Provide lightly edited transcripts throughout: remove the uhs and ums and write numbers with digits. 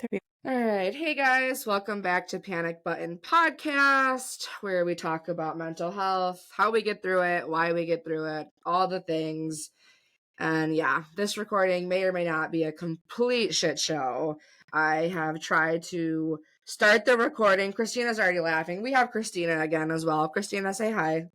All right. Hey guys, welcome back to Panic Button Podcast, where we talk about mental health, how we get through it, why we get through it, all the things. And yeah, this recording may or may not be a complete shit show. I have tried to start the recording. Kristina's already laughing. We have Kristina again as well. Kristina, say hi.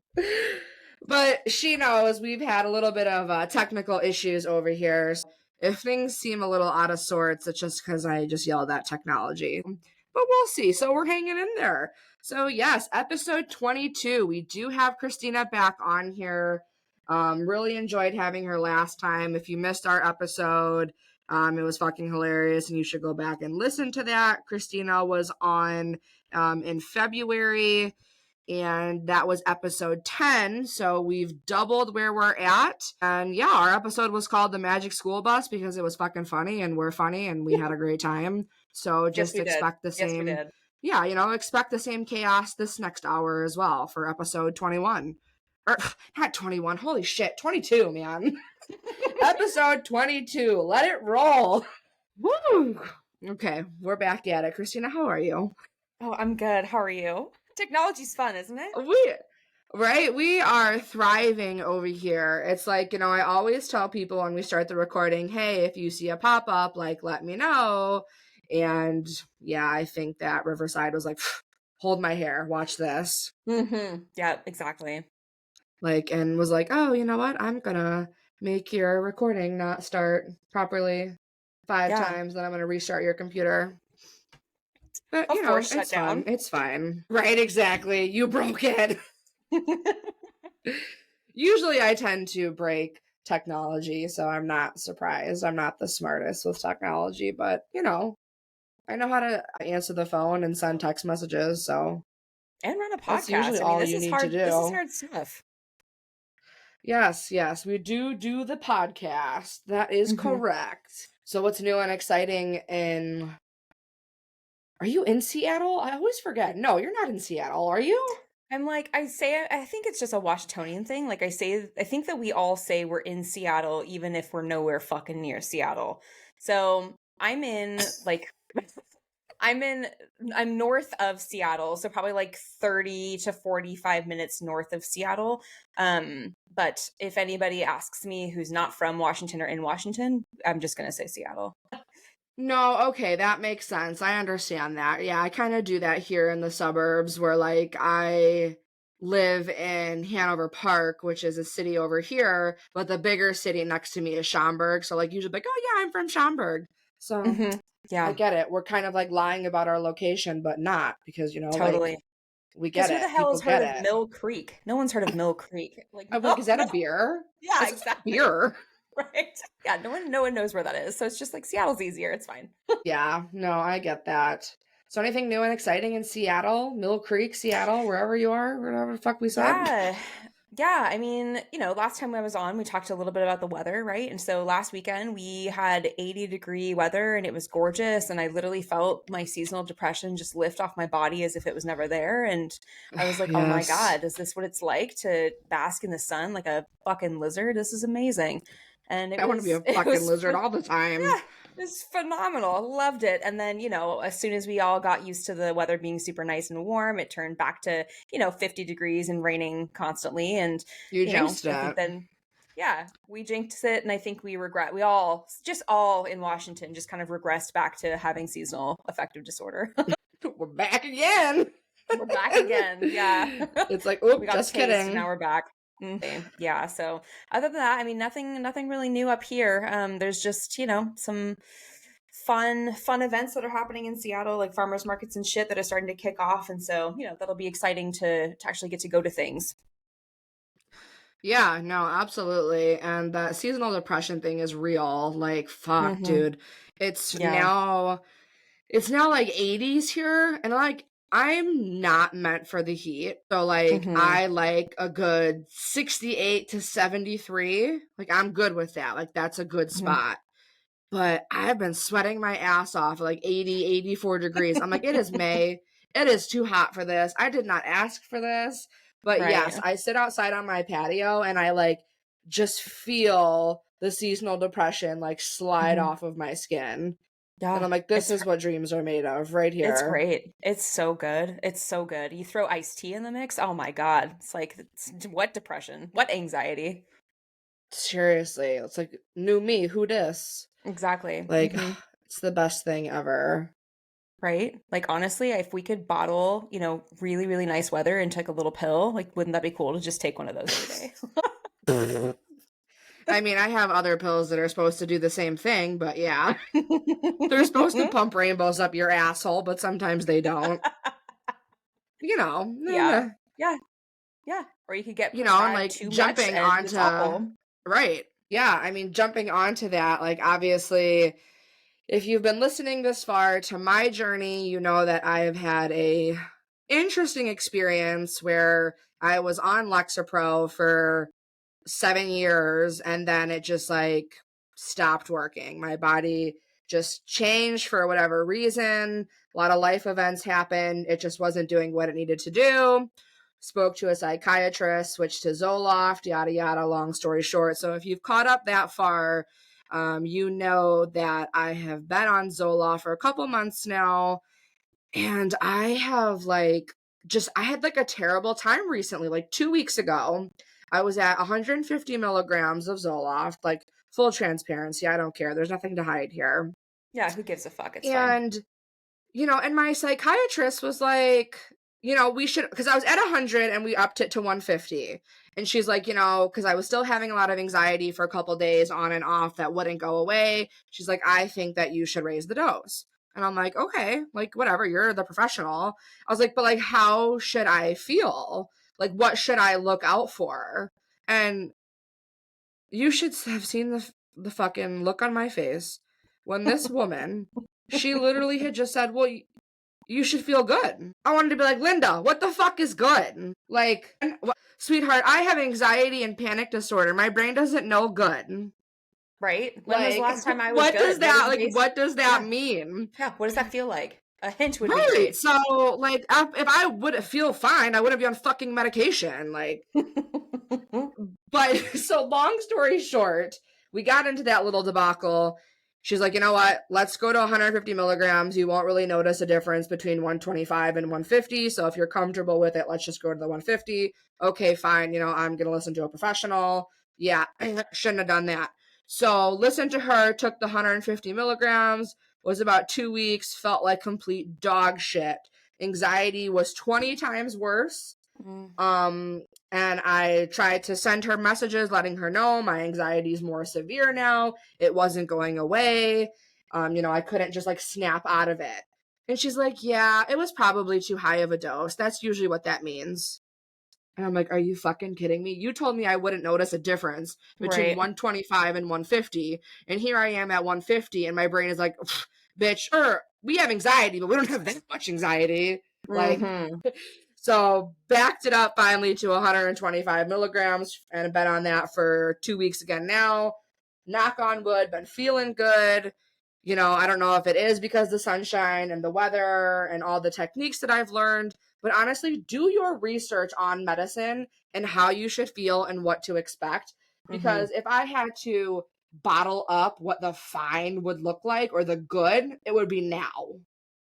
But she knows we've had a little bit of technical issues over here. So if things seem a little out of sorts, it's just because I just yelled at technology. But we'll see. So we're hanging in there. So yes, episode 22. We do have Kristina back on here. Really enjoyed having her last time. If you missed our episode, it was fucking hilarious, and you should go back and listen to that. Kristina was on in February, and that was episode 10. So we've doubled where we're at. And yeah, our episode was called The Magic School Bus because it was fucking funny, and we're funny, and we had a great time. So just expect the same. Yeah, expect the same chaos this next hour as well for episode 21. Or not 21. Holy shit, 22, man. Episode 22. Let it roll. Woo! Okay, we're back at it. Kristina, how are you? Oh, I'm good. How are you? Technology's fun, isn't it? We are thriving over here. It's like, I always tell people when we start the recording, hey, if you see a pop-up, let me know. And yeah, I think that Riverside was like, hold my hair, watch this. Mm-hmm. Yeah, exactly. And was like, oh, you know what? I'm gonna make your recording not start properly 5 times, then I'm gonna restart your computer. But, it's fun. It's fine. Right, exactly. You broke it. Usually I tend to break technology, so I'm not surprised. I'm not the smartest with technology, but, I know how to answer the phone and send text messages, so. And run a podcast. That's usually all you need to do. This is hard stuff. Yes, we do the podcast. That is correct. So what's new and exciting Are you in Seattle? I always forget. No, you're not in Seattle, are you? I'm like, I think it's just a Washingtonian thing. I think that we all say we're in Seattle, even if we're nowhere fucking near Seattle. So I'm in, I'm north of Seattle, so probably 30 to 45 minutes north of Seattle. But if anybody asks me who's not from Washington or in Washington, I'm just going to say Seattle. No, okay, that makes sense. I understand that. Yeah, I kind of do that here in the suburbs where I live in Hanover Park, which is a city over here, but the bigger city next to me is Schaumburg. So usually oh yeah, I'm from Schaumburg. So yeah, I get it. We're kind of lying about our location, but not because, totally. We get it. Who the hell has heard of Mill Creek? No one's heard of Mill Creek. Is that a beer? Yeah, exactly. Beer. Right. Yeah, no one knows where that is. So it's just Seattle's easier. It's fine. Yeah, no, I get that. So anything new and exciting in Seattle, Mill Creek, Seattle, wherever you are, whatever the fuck we said? Yeah. I mean, last time I was on, we talked a little bit about the weather, right? And so last weekend we had 80-degree weather and it was gorgeous. And I literally felt my seasonal depression just lift off my body as if it was never there. And I was like, yes. Oh my God, is this what it's like to bask in the sun like a fucking lizard? This is amazing. And I want to be a fucking lizard all the time. Yeah, it's phenomenal. Loved it. And then, as soon as we all got used to the weather being super nice and warm, it turned back to, 50 degrees and raining constantly. And, you jinxed it. Then, yeah, we jinxed it. And I think we all in Washington just kind of regressed back to having seasonal affective disorder. We're back again. We're back again. Yeah. It's oh, just kidding. Now we're back. Mm-hmm. Yeah. So other than that, I mean, nothing really new up here. There's just, some fun events that are happening in Seattle, like farmers markets and shit that are starting to kick off. And so, that'll be exciting to actually get to go to things. Yeah, no, absolutely. And that seasonal depression thing is real. Fuck, dude. It's now 80s here. And I'm not meant for the heat. So I like a good 68 to 73. I'm good with that. That's a good spot. But I've been sweating my ass off 80, 84 degrees. I'm it is May. It is too hot for this. I did not ask for this. But yes, I sit outside on my patio and I just feel the seasonal depression slide off of my skin. And Yeah. I'm like, this is what dreams are made of right It's here. great. It's so good. It's so good. You throw iced tea in the mix. Oh my God. It's like, what depression? What anxiety? Seriously. It's like, new me, who dis? Exactly. Like, it's the best thing ever. Right? Like, honestly, if we could bottle, really, really nice weather and take a little pill, like, wouldn't that be cool to just take one of those every day? I mean, I have other pills that are supposed to do the same thing, but yeah. They're supposed to pump rainbows up your asshole, but sometimes they don't. You know, Yeah. Yeah. Yeah. Or you could get and prescribed like too much jumping and it's onto, awful. right. Yeah. I mean, jumping onto that, like, obviously, if you've been listening this far to my journey, you know that I have had a interesting experience where I was on Lexapro for 7 years and then it just like stopped working. My body just changed for whatever reason. A lot of life events happened. It just wasn't doing what it needed to do. Spoke to a psychiatrist, switched to Zoloft, yada, yada, long story short. So if you've caught up that far, you know that I have been on Zoloft for a couple months now. And I have I had like a terrible time recently. Like 2 weeks ago, I was at 150 milligrams of Zoloft, like full transparency. I don't care. There's nothing to hide here. Yeah. Who gives a fuck? It's fine. And and my psychiatrist was like, we should, because I was at 100 and we upped it to 150. And she's like, because I was still having a lot of anxiety for a couple days on and off that wouldn't go away. She's like, I think that you should raise the dose. And I'm like, okay, like, whatever, you're the professional. I was like, but like, how should I feel? Like, what should I look out for? And you should have seen the fucking look on my face when this woman, she literally had just said, well, you should feel good. I wanted to be like, Linda, what the fuck is good? Like, sweetheart, I have anxiety and panic disorder. My brain doesn't know good. Right? When was the Like, last time I was what does good? What that, is the like, base? what does that Yeah. mean? Yeah. What does that feel like? A hint would be Right. great. So, like, if I would feel fine, I wouldn't be on fucking medication. Like, but so long story short, we got into that little debacle. She's like, you know what? Let's go to 150 milligrams. You won't really notice a difference between 125 and 150. So if you're comfortable with it, let's just go to the 150. Okay, fine. I'm going to listen to a professional. Yeah, I shouldn't have done that. So listened to her, took the 150 milligrams, was about 2 weeks, felt like complete dog shit. Anxiety was 20 times worse. Mm. And I tried to send her messages letting her know my anxiety is more severe now. It wasn't going away. I couldn't just like snap out of it. And she's like, yeah, it was probably too high of a dose. That's usually what that means. And I'm like, are you fucking kidding me? You told me I wouldn't notice a difference between Right. 125 and 150. And here I am at 150 and my brain is like, bitch, we have anxiety, but we don't have that much anxiety. Like, Mm-hmm. so backed it up finally to 125 milligrams and been on that for 2 weeks again now. Knock on wood, been feeling good. I don't know if it is because the sunshine and the weather and all the techniques that I've learned, but honestly, do your research on medicine and how you should feel and what to expect. Mm-hmm. Because if I had to bottle up what the fine would look like or the good, it would be now.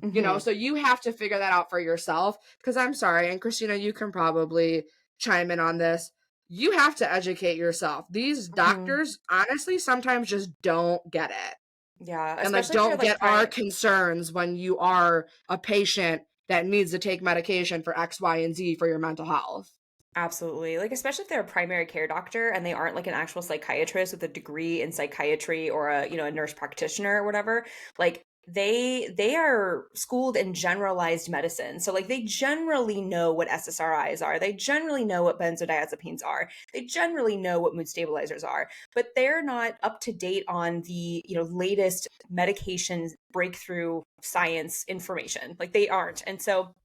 Mm-hmm. So you have to figure that out for yourself. Because I'm sorry, and Kristina, you can probably chime in on this. You have to educate yourself. These Mm-hmm. doctors, honestly, sometimes just don't get it. Yeah. And like, Especially if you're don't like get our trying. concerns when you are a patient that needs to take medication for X, Y, and Z for your mental health. Absolutely. Like, especially if they're a primary care doctor and they aren't like an actual psychiatrist with a degree in psychiatry or a nurse practitioner or whatever. Like, they are schooled in generalized medicine. So like they generally know what SSRIs are. They generally know what benzodiazepines are. They generally know what mood stabilizers are, but they're not up to date on the latest medication breakthrough science information. Like they aren't. And so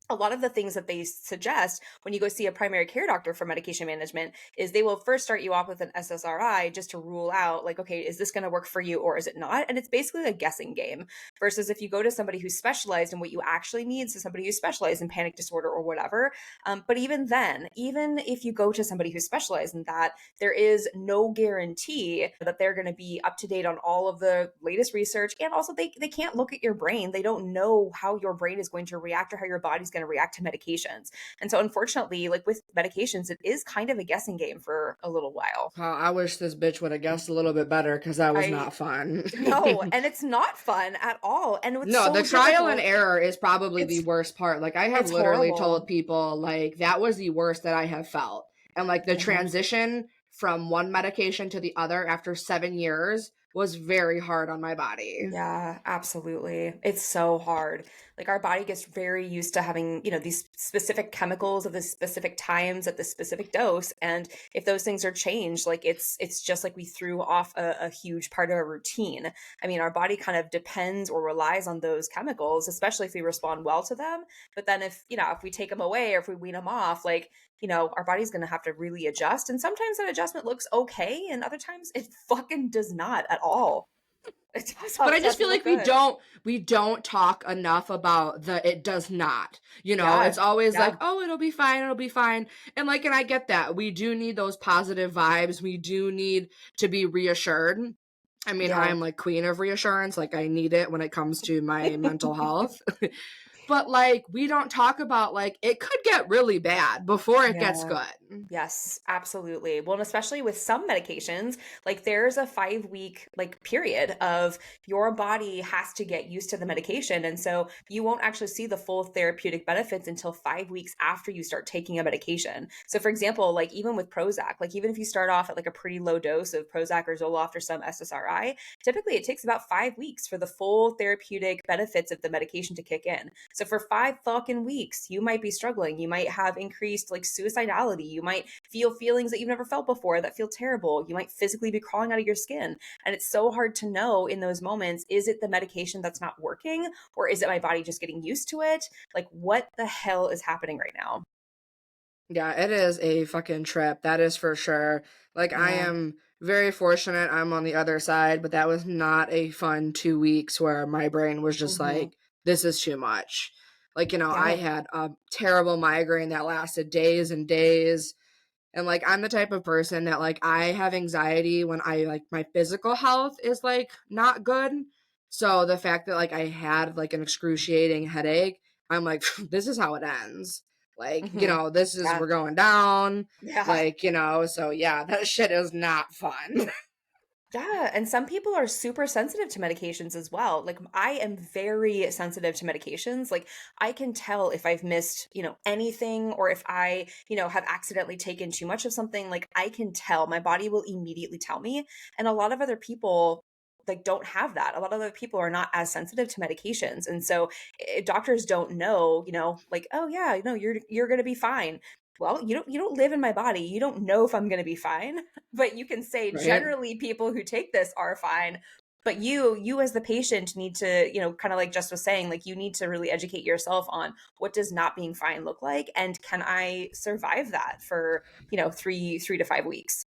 a lot of the things that they suggest when you go see a primary care doctor for medication management is they will first start you off with an SSRI just to rule out, like, okay, is this going to work for you or is it not? And it's basically a guessing game versus if you go to somebody who's specialized in what you actually need, so somebody who's specialized in panic disorder or whatever. But even then, even if you go to somebody who's specialized in that, there is no guarantee that they're going to be up to date on all of the latest research. And also they can't look at your brain. They don't know how your brain is going to react or how your body's going to react to medications. And so unfortunately, like with medications, it is kind of a guessing game for a little while. I wish this bitch would have guessed a little bit better because that was I not fun. No, and it's not fun at all. And it's No, the so trial and difficult. error is probably the It's worst part. Like, I have it's literally told horrible. people, like, that was the worst that I have felt. And, like, the Mhm. transition from one medication to the other after 7 years was very hard on my body. Yeah, absolutely. It's so hard. Like our body gets very used to having, these specific chemicals at the specific times at the specific dose. And if those things are changed, like it's just like we threw off a huge part of our routine. I mean, our body kind of depends or relies on those chemicals, especially if we respond well to them. But then if we take them away or if we wean them off, like, our body's going to have to really adjust. And sometimes that adjustment looks okay. And other times it fucking does not at all. It But I just feel doesn't look like good. we don't talk enough about the it does not. It's Yeah, always like, yeah. "Oh, it'll be fine, it'll be fine." And I get that. We do need those positive vibes. We do need to be reassured. I mean, Yeah. I'm like queen of reassurance. Like, I need it when it comes to my mental health. But like, we don't talk about, like, it could get really bad before it gets Yeah. good. Yes, absolutely. Well, and especially with some medications, like there's a 5 week like period of your body has to get used to the medication. And so you won't actually see the full therapeutic benefits until 5 weeks after you start taking a medication. So for example, like even with Prozac, like even if you start off at like a pretty low dose of Prozac or Zoloft or some SSRI, typically it takes about 5 weeks for the full therapeutic benefits of the medication to kick in. So for 5 fucking weeks, you might be struggling. You might have increased like suicidality. You might feel feelings that you've never felt before that feel terrible. You might physically be crawling out of your skin. And it's so hard to know in those moments, is it the medication that's not working or is it my body just getting used to it? Like what the hell is happening right now? Yeah, it is a fucking trip. That is for sure. Like, I Yeah. am very fortunate I'm on the other side, but that was not a fun 2 weeks where my brain was just Hmm. like, this is too much. Like, I Yeah. had a terrible migraine that lasted days and days. And like, I'm the type of person that, like, I have anxiety when my physical health is like not good. So the fact that like I had like an excruciating headache, I'm like, this is how it ends. Like, Hmm. this is, Yeah. we're going down. Yeah. Like, so yeah, that shit is not fun. Yeah, and some people are super sensitive to medications as well. Like I am very sensitive to medications. Like I can tell if I've missed, anything or if I, have accidentally taken too much of something, like I can tell. My body will immediately tell me. And a lot of other people like don't have that. A lot of other people are not as sensitive to medications. And so doctors don't know, like, oh yeah, no, you're going to be fine. Well, you don't live in my body. You don't know if I'm going to be fine. But you can say Right. generally people who take this are fine. But you as the patient need to, kind of like Jess was saying, like you need to really educate yourself on what does not being fine look like, and can I survive that for, 3 to 5 weeks.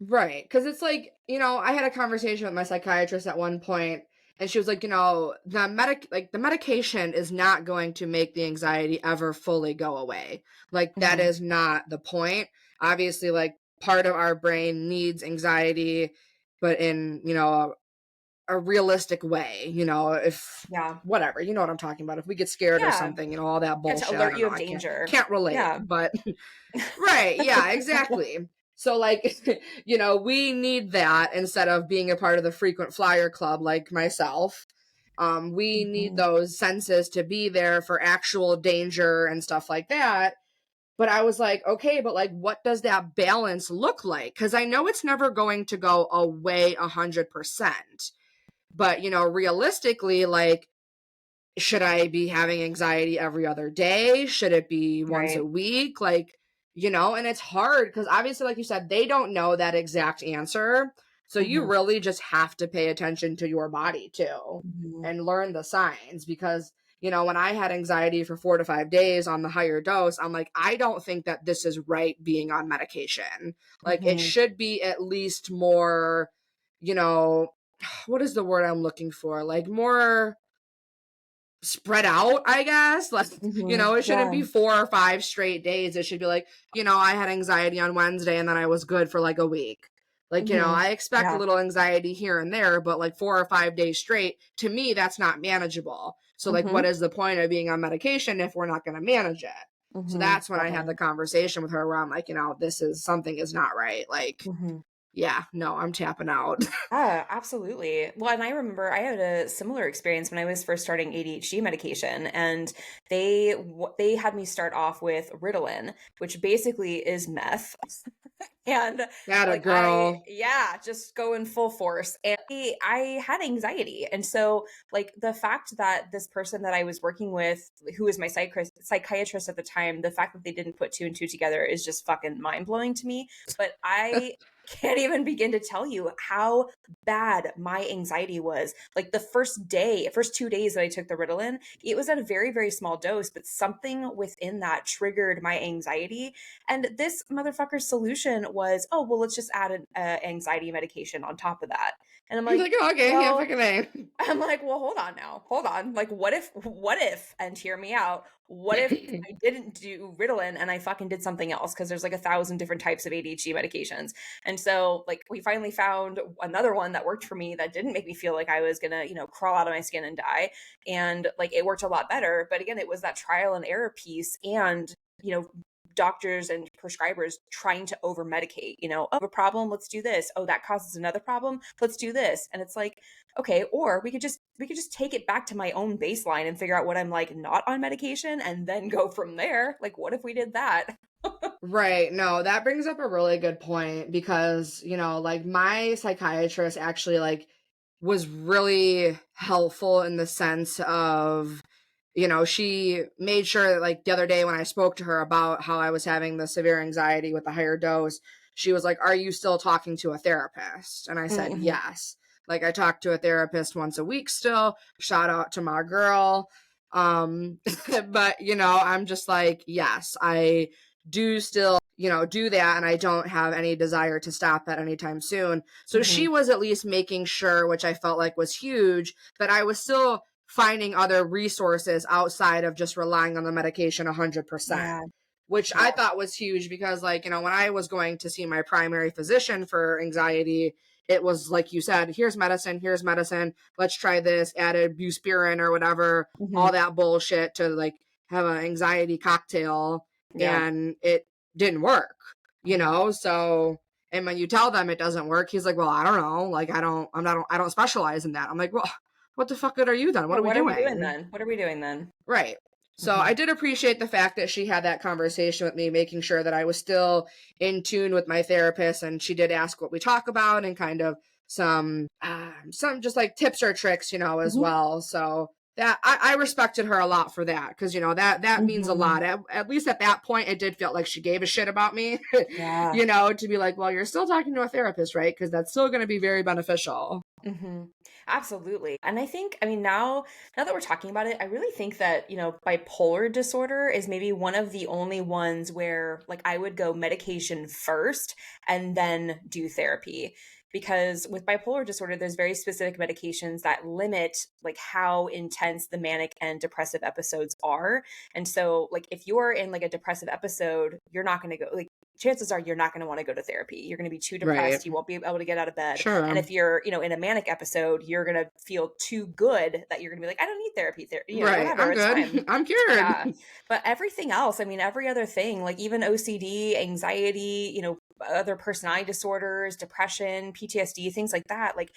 Right. Cause it's like, I had a conversation with my psychiatrist at one point, and she was like, the medication is not going to make the anxiety ever fully go away. Like, that Hmm. is not the point. Obviously, like, part of our brain needs anxiety, but in, a realistic way, if Yeah. whatever, you know what I'm talking about. If we get scared or Yeah. something, all that Yeah, to bullshit. I alert don't you know. of I can't danger. can't relate, Yeah. but right. Yeah, exactly. So, like, we need that instead of being a part of the frequent flyer club like myself. We need Mhm. those senses to be there for actual danger and stuff like that. But I was like, okay, but like, what does that balance look like? Because I know it's never going to go away 100%. But, realistically, like, should I be having anxiety every other day? Should it be once a Right. week? Like, and it's hard because obviously, like you said, they don't know that exact answer. So you Hmm. really just have to pay attention to your body too Hmm. and learn the signs because when I had anxiety for 4 to 5 days on the higher dose, I'm like, I don't think that this is right being on medication. Like, it should be at least more, what is the word I'm looking for? Like, more spread out, I guess. Like, it shouldn't Yeah. be 4 or 5 straight days. It should be like, I had anxiety on Wednesday and then I was good for like a week. Like, I expect a Yeah. little anxiety here and there, but like 4 or 5 days straight, to me, that's not manageable. So like, what is the point of being on medication if we're not going to manage it? So that's when I had the conversation with her where I'm like, something is not right. Like, yeah, no, I'm tapping out. Yeah, absolutely. Well, and I remember I had a similar experience when I was first starting ADHD medication, and they had me start off with Ritalin, which basically is meth. And Got a like girl. just go in full force. And I had anxiety. And so like the fact that this person that I was working with, who was my psychiatrist at the time, the fact that they didn't put two and two together is just fucking mind blowing to me. But I can't even begin to tell you how bad my anxiety was. Like the first 2 days that I took the Ritalin, it was at a very, very small dose, but something within that triggered my anxiety. And this motherfucker's solution was, oh, well, let's just add an anxiety medication on top of that. And I'm He's like, like, oh, okay, yeah, fucking A. I'm like, well, hold on now. Hold on. Like, what if, and hear me out, what if I didn't do Ritalin and I fucking did something else? Because there's like 1,000 different types of ADHD medications. And so, like, we finally found another one that worked for me that didn't make me feel like I was gonna, crawl out of my skin and die. And like, it worked a lot better. But again, it was that trial and error piece. And, doctors and prescribers trying to over medicate, oh, a problem, let's do this. Oh, that causes another problem, let's do this. And it's like, okay, or we could just take it back to my own baseline and figure out what I'm like not on medication and then go from there. Like, what if we did that? Right. No, that brings up a really good point because, like my psychiatrist actually like was really helpful in the sense of, she made sure that like the other day when I spoke to her about how I was having the severe anxiety with the higher dose, she was like, "Are you still talking to a therapist?" And I said, "Yes." Like I talk to a therapist once a week still. Shout out to my girl. But I'm just like, yes, I do still, do that. And I don't have any desire to stop that anytime soon. So she was at least making sure, which I felt like was huge, that I was still finding other resources outside of just relying on the medication 100%, which I thought was huge because like, when I was going to see my primary physician for anxiety, it was like you said, here's medicine, let's try this, added buspirone or whatever, all that bullshit to like have an anxiety cocktail. And it didn't work, so, and when you tell them it doesn't work, he's like, well, I don't know, like I don't specialize in that. I'm like, well, what the fuck good are you then? What are we doing then? What are we doing then? Right. So I did appreciate the fact that she had that conversation with me, making sure that I was still in tune with my therapist. And she did ask what we talk about and kind of some just like tips or tricks, as well. So that I respected her a lot for that. Cause that means a lot. At least at that point, it did feel like she gave a shit about me, to be like, well, you're still talking to a therapist, right? Cause that's still going to be very beneficial. Absolutely. And I think, now that we're talking about it, I really think that, bipolar disorder is maybe one of the only ones where like I would go medication first and then do therapy. Because with bipolar disorder, there's very specific medications that limit like how intense the manic and depressive episodes are. And so like if you're in like a depressive episode, you're not going to go like chances are you're not going to want to go to therapy. You're going to be too depressed. Right. You won't be able to get out of bed. Sure. And if you're, in a manic episode, you're going to feel too good that you're going to be like, I don't need therapy. Right. Whatever. I'm It's good. fine. I'm cured. Yeah. But everything else, every other thing, like even OCD, anxiety, other personality disorders, depression, PTSD, things like that. Like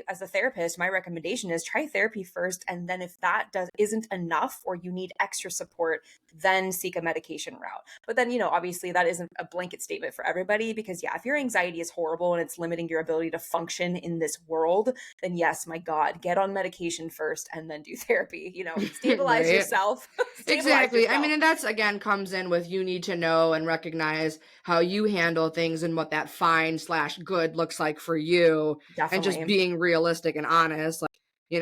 as a therapist, my recommendation is try therapy first. And then if that isn't enough or you need extra support, then seek a medication route. But then, obviously that isn't a blanket statement for everybody because if your anxiety is horrible and it's limiting your ability to function in this world, then yes, my God, get on medication first and then do therapy, stabilize right. yourself. Exactly. And that's again comes in with you need to know and recognize how you handle things and what that fine/good looks like for you. Definitely. And just being realistic and honest. Like,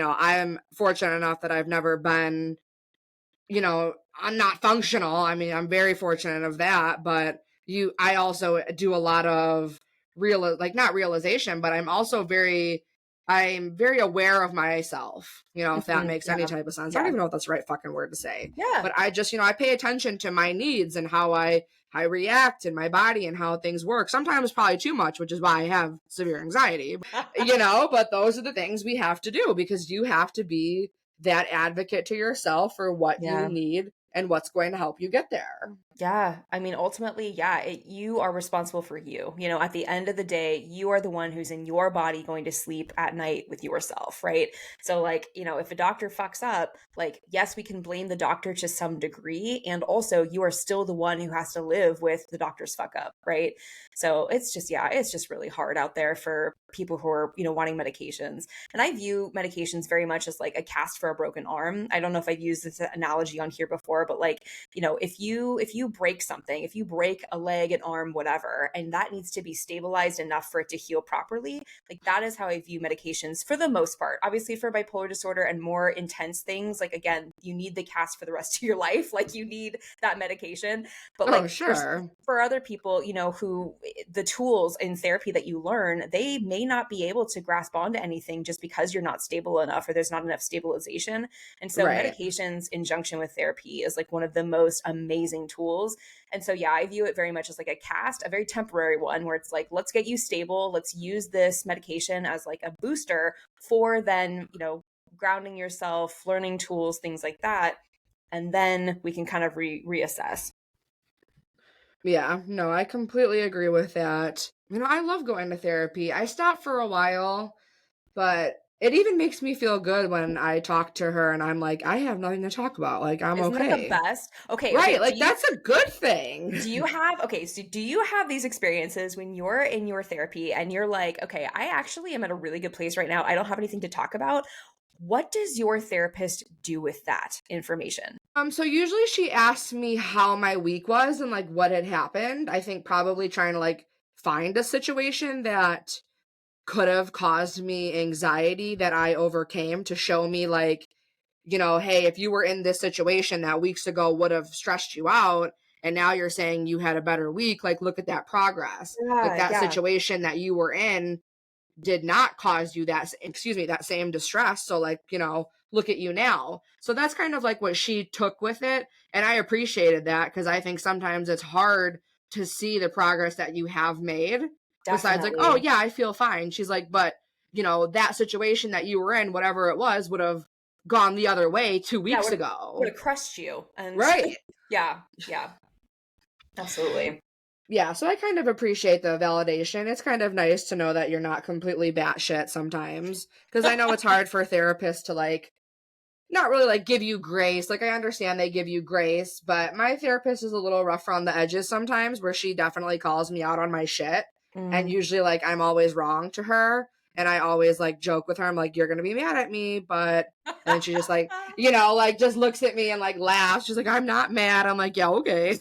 I'm fortunate enough that I've never been I'm not functional. I mean, I'm very fortunate of that, but I also do a lot of not realization, but I'm very aware of myself, if that makes any type of sense. I don't even know if that's the right fucking word to say. Yeah. But I just, I pay attention to my needs and how I react in my body and how things work. Sometimes probably too much, which is why I have severe anxiety, but those are the things we have to do because you have to be that advocate to yourself for what you need and what's going to help you get there. Yeah. I mean, ultimately, you are responsible for you. At the end of the day, you are the one who's in your body going to sleep at night with yourself, right? So, if a doctor fucks up, yes, we can blame the doctor to some degree. And also, you are still the one who has to live with the doctor's fuck up, right? So, it's just really hard out there for people who are, wanting medications. And I view medications very much as like a cast for a broken arm. I don't know if I've used this analogy on here before, but if you break something, if you break a leg, an arm, whatever, and that needs to be stabilized enough for it to heal properly, that is how I view medications for the most part. Obviously for bipolar disorder and more intense things, again, you need the cast for the rest of your life. You need that medication. But sure. For other people, who the tools in therapy that you learn, they may not be able to grasp onto anything just because you're not stable enough or there's not enough stabilization. And so medications in junction with therapy is one of the most amazing tools. And so, I view it very much as a cast, a very temporary one where it's let's get you stable. Let's use this medication as a booster for then, grounding yourself, learning tools, things like that. And then we can kind of reassess. Yeah, no, I completely agree with that. I love going to therapy. I stopped for a while, but it even makes me feel good when I talk to her and I'm like, I have nothing to talk about. I'm Isn't okay. that the best? Okay. Right. That's a good thing. Do you have these experiences when you're in your therapy and you're like, okay, I actually am at a really good place right now. I don't have anything to talk about. What does your therapist do with that information? So usually she asks me how my week was and what had happened. I think probably trying to find a situation that could have caused me anxiety that I overcame to show me hey, if you were in this situation that weeks ago would have stressed you out and now you're saying you had a better week, look at that progress. That situation that you were in did not cause you that same distress. So look at you now. So that's kind of what she took with it. And I appreciated that because I think sometimes it's hard to see the progress that you have made. Definitely. Besides oh yeah, I feel fine. She's but that situation that you were in, whatever it was, would have gone the other way 2 weeks ago. Would have crushed you. And right. Yeah. Absolutely. Yeah, so I kind of appreciate the validation. It's kind of nice to know that you're not completely batshit sometimes. Because I know it's hard for therapists to not really give you grace. I understand they give you grace, but my therapist is a little rough around the edges sometimes where she definitely calls me out on my shit. And usually I'm always wrong to her. And I always joke with her. I'm you're going to be mad at me, but and then she just just looks at me and laughs. She's I'm not mad. I'm yeah, okay.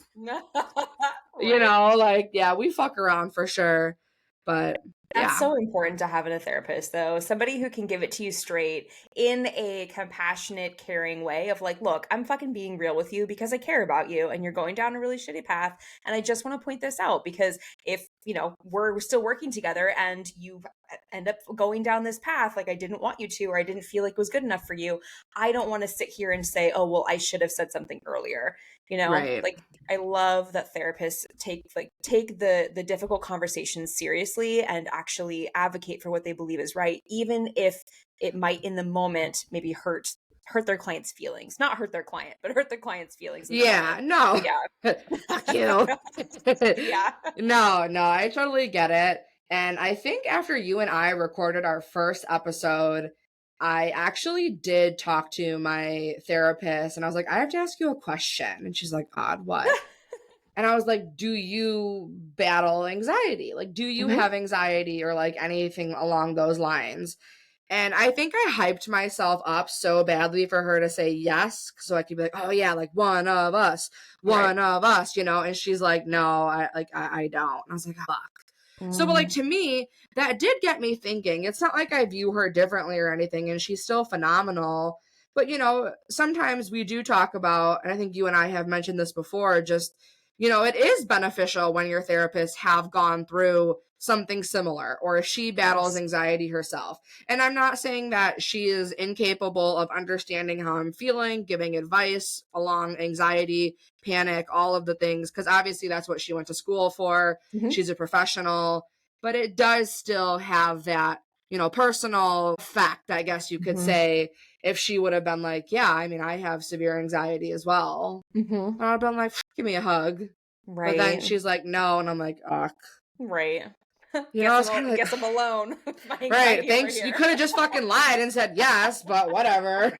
Right. Yeah, we fuck around for sure. But that's so important to have in a therapist, though. Somebody who can give it to you straight in a compassionate, caring way of look, I'm fucking being real with you because I care about you and you're going down a really shitty path. And I just want to point this out because if, we're still working together and you end up going down this path I didn't want you to, or I didn't feel it was good enough for you, I don't want to sit here and say, oh, well, I should have said something earlier. Right. I love that therapists take the difficult conversations seriously and actually advocate for what they believe is right, even if it might in the moment maybe hurt their client's feelings. Not hurt their client, but hurt their client's feelings. Yeah, no. Yeah. Fuck you. Yeah. No, I totally get it. And I think after you and I recorded our first episode, I actually did talk to my therapist and I was I have to ask you a question. And she's odd, what? And I was do you battle anxiety? Do you have anxiety or anything along those lines? And I think I hyped myself up so badly for her to say yes. So I could be oh yeah, one of us, and she's no, I don't. And I was fuck. So, but to me, that did get me thinking. It's not I view her differently or anything, and she's still phenomenal. But, sometimes we do talk about, and I think you and I have mentioned this before, just, it is beneficial when your therapists have gone through something similar, or if she battles anxiety herself. And I'm not saying that she is incapable of understanding how I'm feeling, giving advice along anxiety, panic, all of the things, because obviously that's what she went to school for. She's a professional, but it does still have that, personal fact, I guess you could say, if she would have been like, yeah, I mean, I have severe anxiety as well. I would have been like, give me a hug. But then she's like, no. And I'm like, ugh. Right. It's kind of like, guess I'm alone with my anxiety right. Thanks. You could have just fucking lied and said yes, but whatever.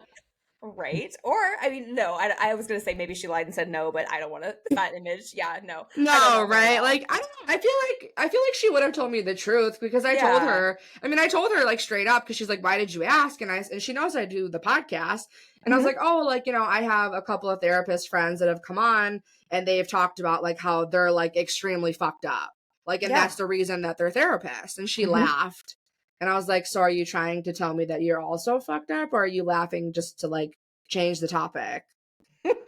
Right. Or, I mean, no, I was going to say maybe she lied and said no, but I don't want that image. Yeah, no. No, right? Like, I don't know. I feel like she would have told me the truth, because I told her, like straight up, because she's like, why did you ask? And she knows I do the podcast. And I was like, oh, like, I have a couple of therapist friends that have come on, and they've talked about like how they're like extremely fucked up. Like, and that's the reason that they're therapists. And she laughed. And I was like, so are you trying to tell me that you're also fucked up, or are you laughing just to like change the topic?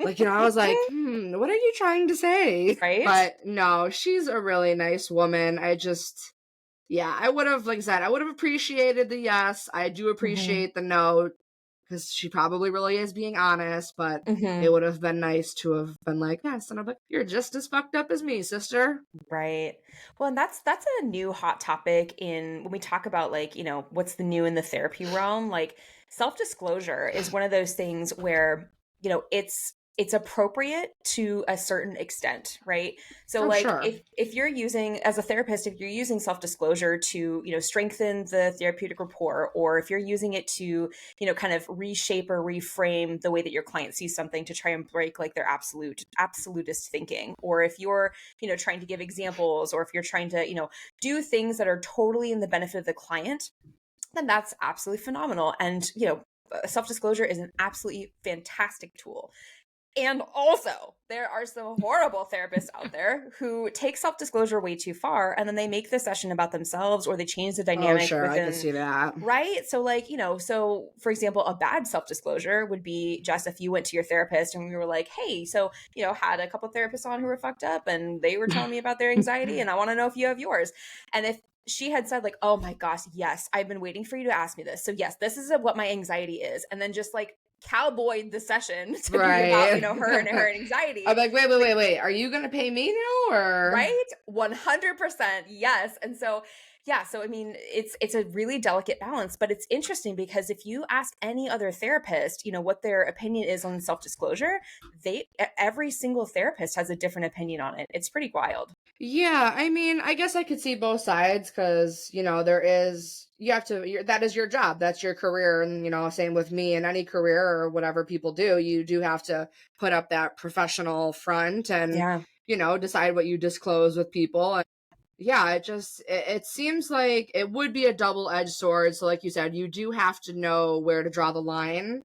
Like, I was like, what are you trying to say? Right. But no, she's a really nice woman. I would have, like I said, I would have appreciated the yes. I do appreciate the no, because she probably really is being honest, but it would have been nice to have been like, yes. And I'm like, you're just as fucked up as me, sister. Right. Well, and that's a new hot topic when we talk about like, what's the new in the therapy realm. Like, self-disclosure is one of those things where, it's appropriate to a certain extent, right? So sure. if you're using, as a therapist, if you're using self-disclosure to, strengthen the therapeutic rapport, or if you're using it to, kind of reshape or reframe the way that your client sees something to try and break like their absolutist thinking, or if you're, trying to give examples, or if you're trying to, do things that are totally in the benefit of the client, then that's absolutely phenomenal. And, self-disclosure is an absolutely fantastic tool. And also, there are some horrible therapists out there who take self-disclosure way too far, and then they make the session about themselves, or they change the dynamic. Oh, sure, I can see that. Right? So like, so for example, a bad self-disclosure would be just if you went to your therapist and we were like, hey, so, had a couple therapists on who were fucked up and they were telling me about their anxiety and I want to know if you have yours. And if she had said like, oh my gosh, yes, I've been waiting for you to ask me this. So yes, this is what my anxiety is. And then just like cowboyed the session to be about, her and her anxiety. I'm like, wait. Are you going to pay me now, or? Right? 100%. Yes. And so, yeah. So, I mean, it's a really delicate balance, but it's interesting because if you ask any other therapist, what their opinion is on self-disclosure, every single therapist has a different opinion on it. It's pretty wild. Yeah, I mean, I guess I could see both sides, because, that is your job. That's your career. And, same with me, in any career or whatever people do, you do have to put up that professional front and, decide what you disclose with people. And yeah, it seems like it would be a double-edged sword. So like you said, you do have to know where to draw the line.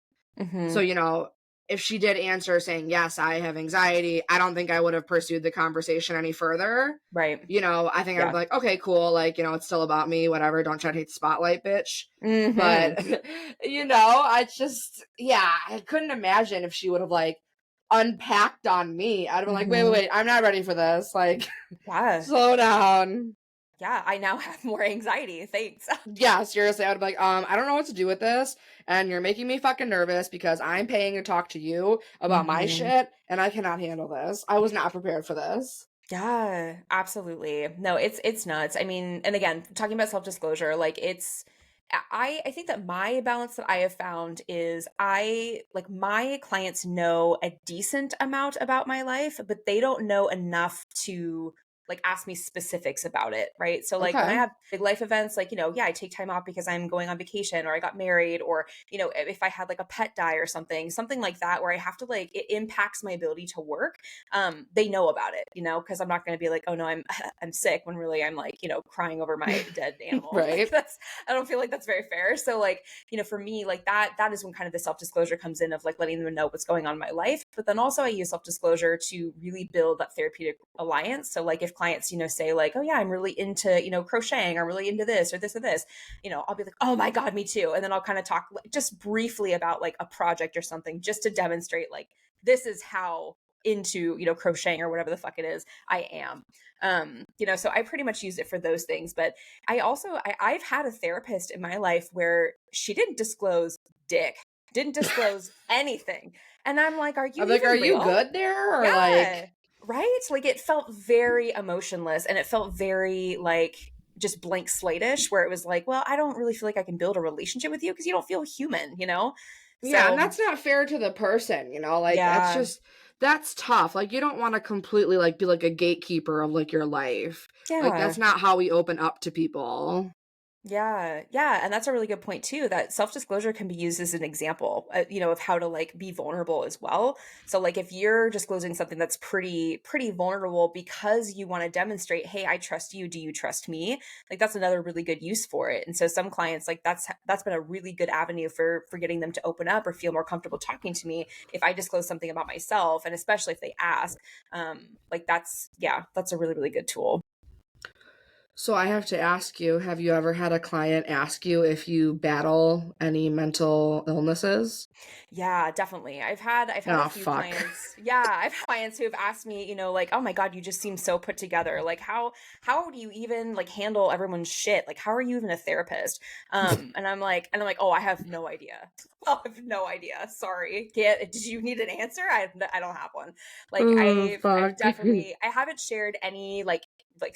So, if she did answer saying, yes, I have anxiety, I don't think I would have pursued the conversation any further. Right. I think I'd be like, okay, cool. Like, it's still about me, whatever. Don't try to hate the spotlight, bitch. But, I couldn't imagine if she would have like unpacked on me. I'd have been like, wait, I'm not ready for this. Like, slow down. Yeah, I now have more anxiety. Thanks. Yeah, seriously, I'd be like, I don't know what to do with this, and you're making me fucking nervous because I'm paying to talk to you about my shit, and I cannot handle this. I was not prepared for this. Yeah, absolutely. No, it's nuts. I mean, and again, talking about self-disclosure, like I think that my balance that I have found is my clients know a decent amount about my life, but they don't know enough to like ask me specifics about it, right? So like when I have big life events, like, I take time off because I'm going on vacation, or I got married, or, if I had like a pet die or something like that, where I have to like, it impacts my ability to work. They know about it, because I'm not going to be like, oh no, I'm sick, when really I'm like, crying over my dead animal. Right. Like I don't feel like that's very fair. So like, for me, like that is when kind of the self-disclosure comes in, of like letting them know what's going on in my life. But then also I use self-disclosure to really build that therapeutic alliance. So like if if clients, say like, oh yeah, I'm really into, crocheting, I'm really into this or this or this, I'll be like, oh my God, me too. And then I'll kind of talk just briefly about like a project or something just to demonstrate like, this is how into, crocheting or whatever the fuck it is I am. So I pretty much use it for those things. But I've had a therapist in my life where she didn't disclose dick, didn't disclose anything. And I'm like, are you I'm like, even are you real? good there? Or Yeah. like, Right. Like it felt very emotionless and it felt very like just blank slate-ish, where it was like, well, I don't really feel like I can build a relationship with you because you don't feel human, yeah, and So that's not fair to the person, like yeah. that's tough. Like you don't want to completely like be like a gatekeeper of like your life. Like Yeah. that's not how we open up to people. Yeah, yeah, and that's a really good point too, that self-disclosure can be used as an example, of how to like be vulnerable as well. So like if you're disclosing something that's pretty vulnerable because you want to demonstrate, hey, I trust you, do you trust me? Like that's another really good use for it. And so some clients like that's been a really good avenue for getting them to open up or feel more comfortable talking to me if I disclose something about myself, and especially if they ask. Like that's a really good tool. So I have to ask you, have you ever had a client ask you if you battle any mental illnesses? Yeah, definitely. I've had a Oh, few fuck. clients. Yeah, I've had clients who have asked me, like, "Oh my God, you just seem so put together. Like how do you even like handle everyone's shit? Like how are you even a therapist?" And I'm like, "Oh, I have no idea. I have no idea. Sorry. Did you need an answer? I don't have one." Like Oh, I've fuck. definitely I haven't shared any like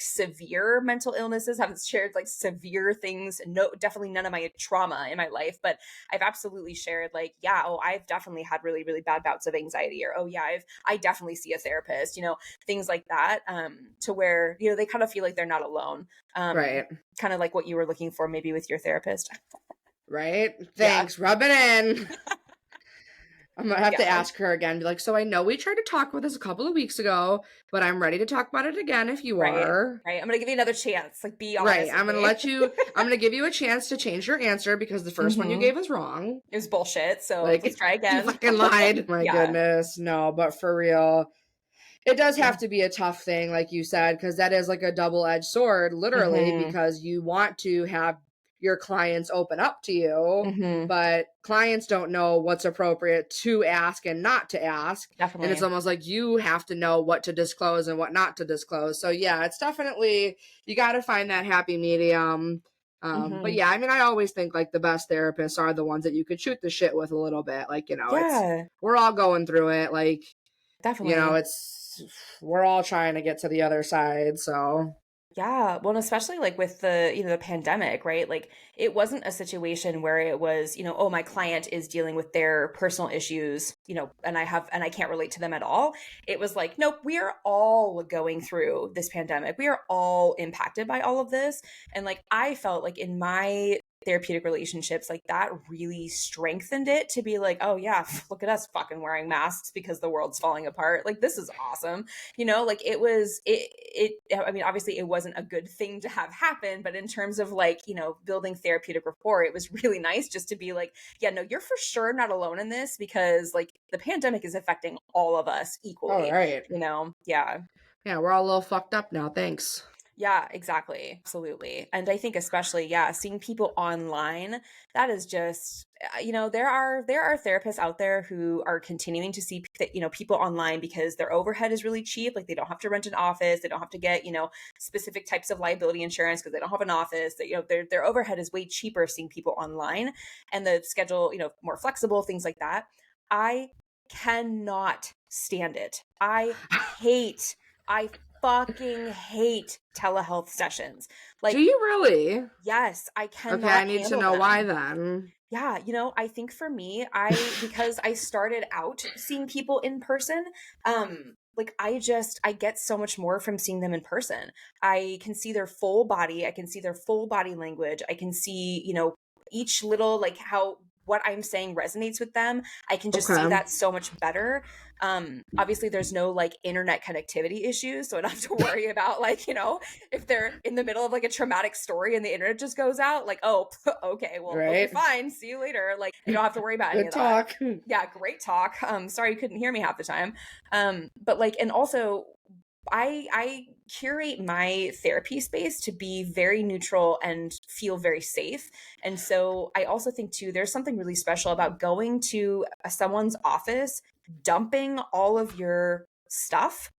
severe mental illnesses, haven't shared like severe things. No, definitely none of my trauma in my life, but I've absolutely shared like, yeah, oh, I've definitely had really bad bouts of anxiety, or oh yeah, I definitely see a therapist, things like that, to where, they kind of feel like they're not alone. Right. Kind of like what you were looking for maybe with your therapist. Right? Yeah. Thanks. Rub it in. I'm gonna have to Yeah. ask her again. Be like, so I know we tried to talk about this a couple of weeks ago, but I'm ready to talk about it again if you Right. are. Right. I'm gonna give you another chance. Like, be Right. honest with me. I'm gonna give you a chance to change your answer because the first one you Hmm. gave was wrong. It was bullshit. So let's Like, try you again. fucking lied. My Yeah. goodness. No, but for real, it does Yeah. have to be a tough thing, like you said, because that is like a double-edged sword, literally, Hmm. because you want to have your clients open up to you, Hmm. but clients don't know what's appropriate to ask and not to ask. And it's Definitely. almost like you have to know what to disclose and what not to disclose. So yeah, it's definitely, you got to find that happy medium. But Hmm. yeah, I mean, I always think like the best therapists are the ones that you could shoot the shit with a little bit. Like, it's, Yeah. we're all going through it. Like, Definitely. it's, we're all trying to get to the other side. So, Yeah, well, and especially like with the, the pandemic, right? Like it wasn't a situation where it was, oh, my client is dealing with their personal issues, and I can't relate to them at all. It was like, nope, we are all going through this pandemic. We are all impacted by all of this. And like I felt like in my therapeutic relationships, like that really strengthened it to be like, oh yeah, look at us fucking wearing masks because the world's falling apart. Like this is awesome. Like I mean, obviously it wasn't a good thing to have happen, but in terms of like, building therapeutic rapport, it was really nice just to be like, yeah, no, you're for sure not alone in this, because like the pandemic is affecting all of us all equally, right. yeah. Yeah, we're all a little fucked up now. Thanks. Yeah, exactly. Absolutely. And I think especially, yeah, seeing people online, that is just, there are therapists out there who are continuing to see, people online because their overhead is really cheap. Like they don't have to rent an office. They don't have to get, specific types of liability insurance because they don't have an office. That, their overhead is way cheaper seeing people online, and the schedule, more flexible, things like that. I cannot stand it. Hate, I fucking hate telehealth sessions. Do Like, you really? yes, I Okay, I cannot need to handle know why them. then. Yeah, I think for me, because I started out seeing people in person, like I get so much more from seeing them in person. I can see their full body, I can see their full body language, I can see, each little like how what I'm saying resonates with them. I can just see Okay. that so much better. Obviously there's no like internet connectivity issues, so I don't have to worry about like, if they're in the middle of like a traumatic story and the internet just goes out, like, oh, okay, well, hope you're Right. fine. See you later. Like, I don't have to worry about any Good of that. talk. Yeah, great talk. Sorry you couldn't hear me half the time. But like, and also I curate my therapy space to be very neutral and feel very safe. And so I also think too, there's something really special about going to someone's office, dumping all of your stuff,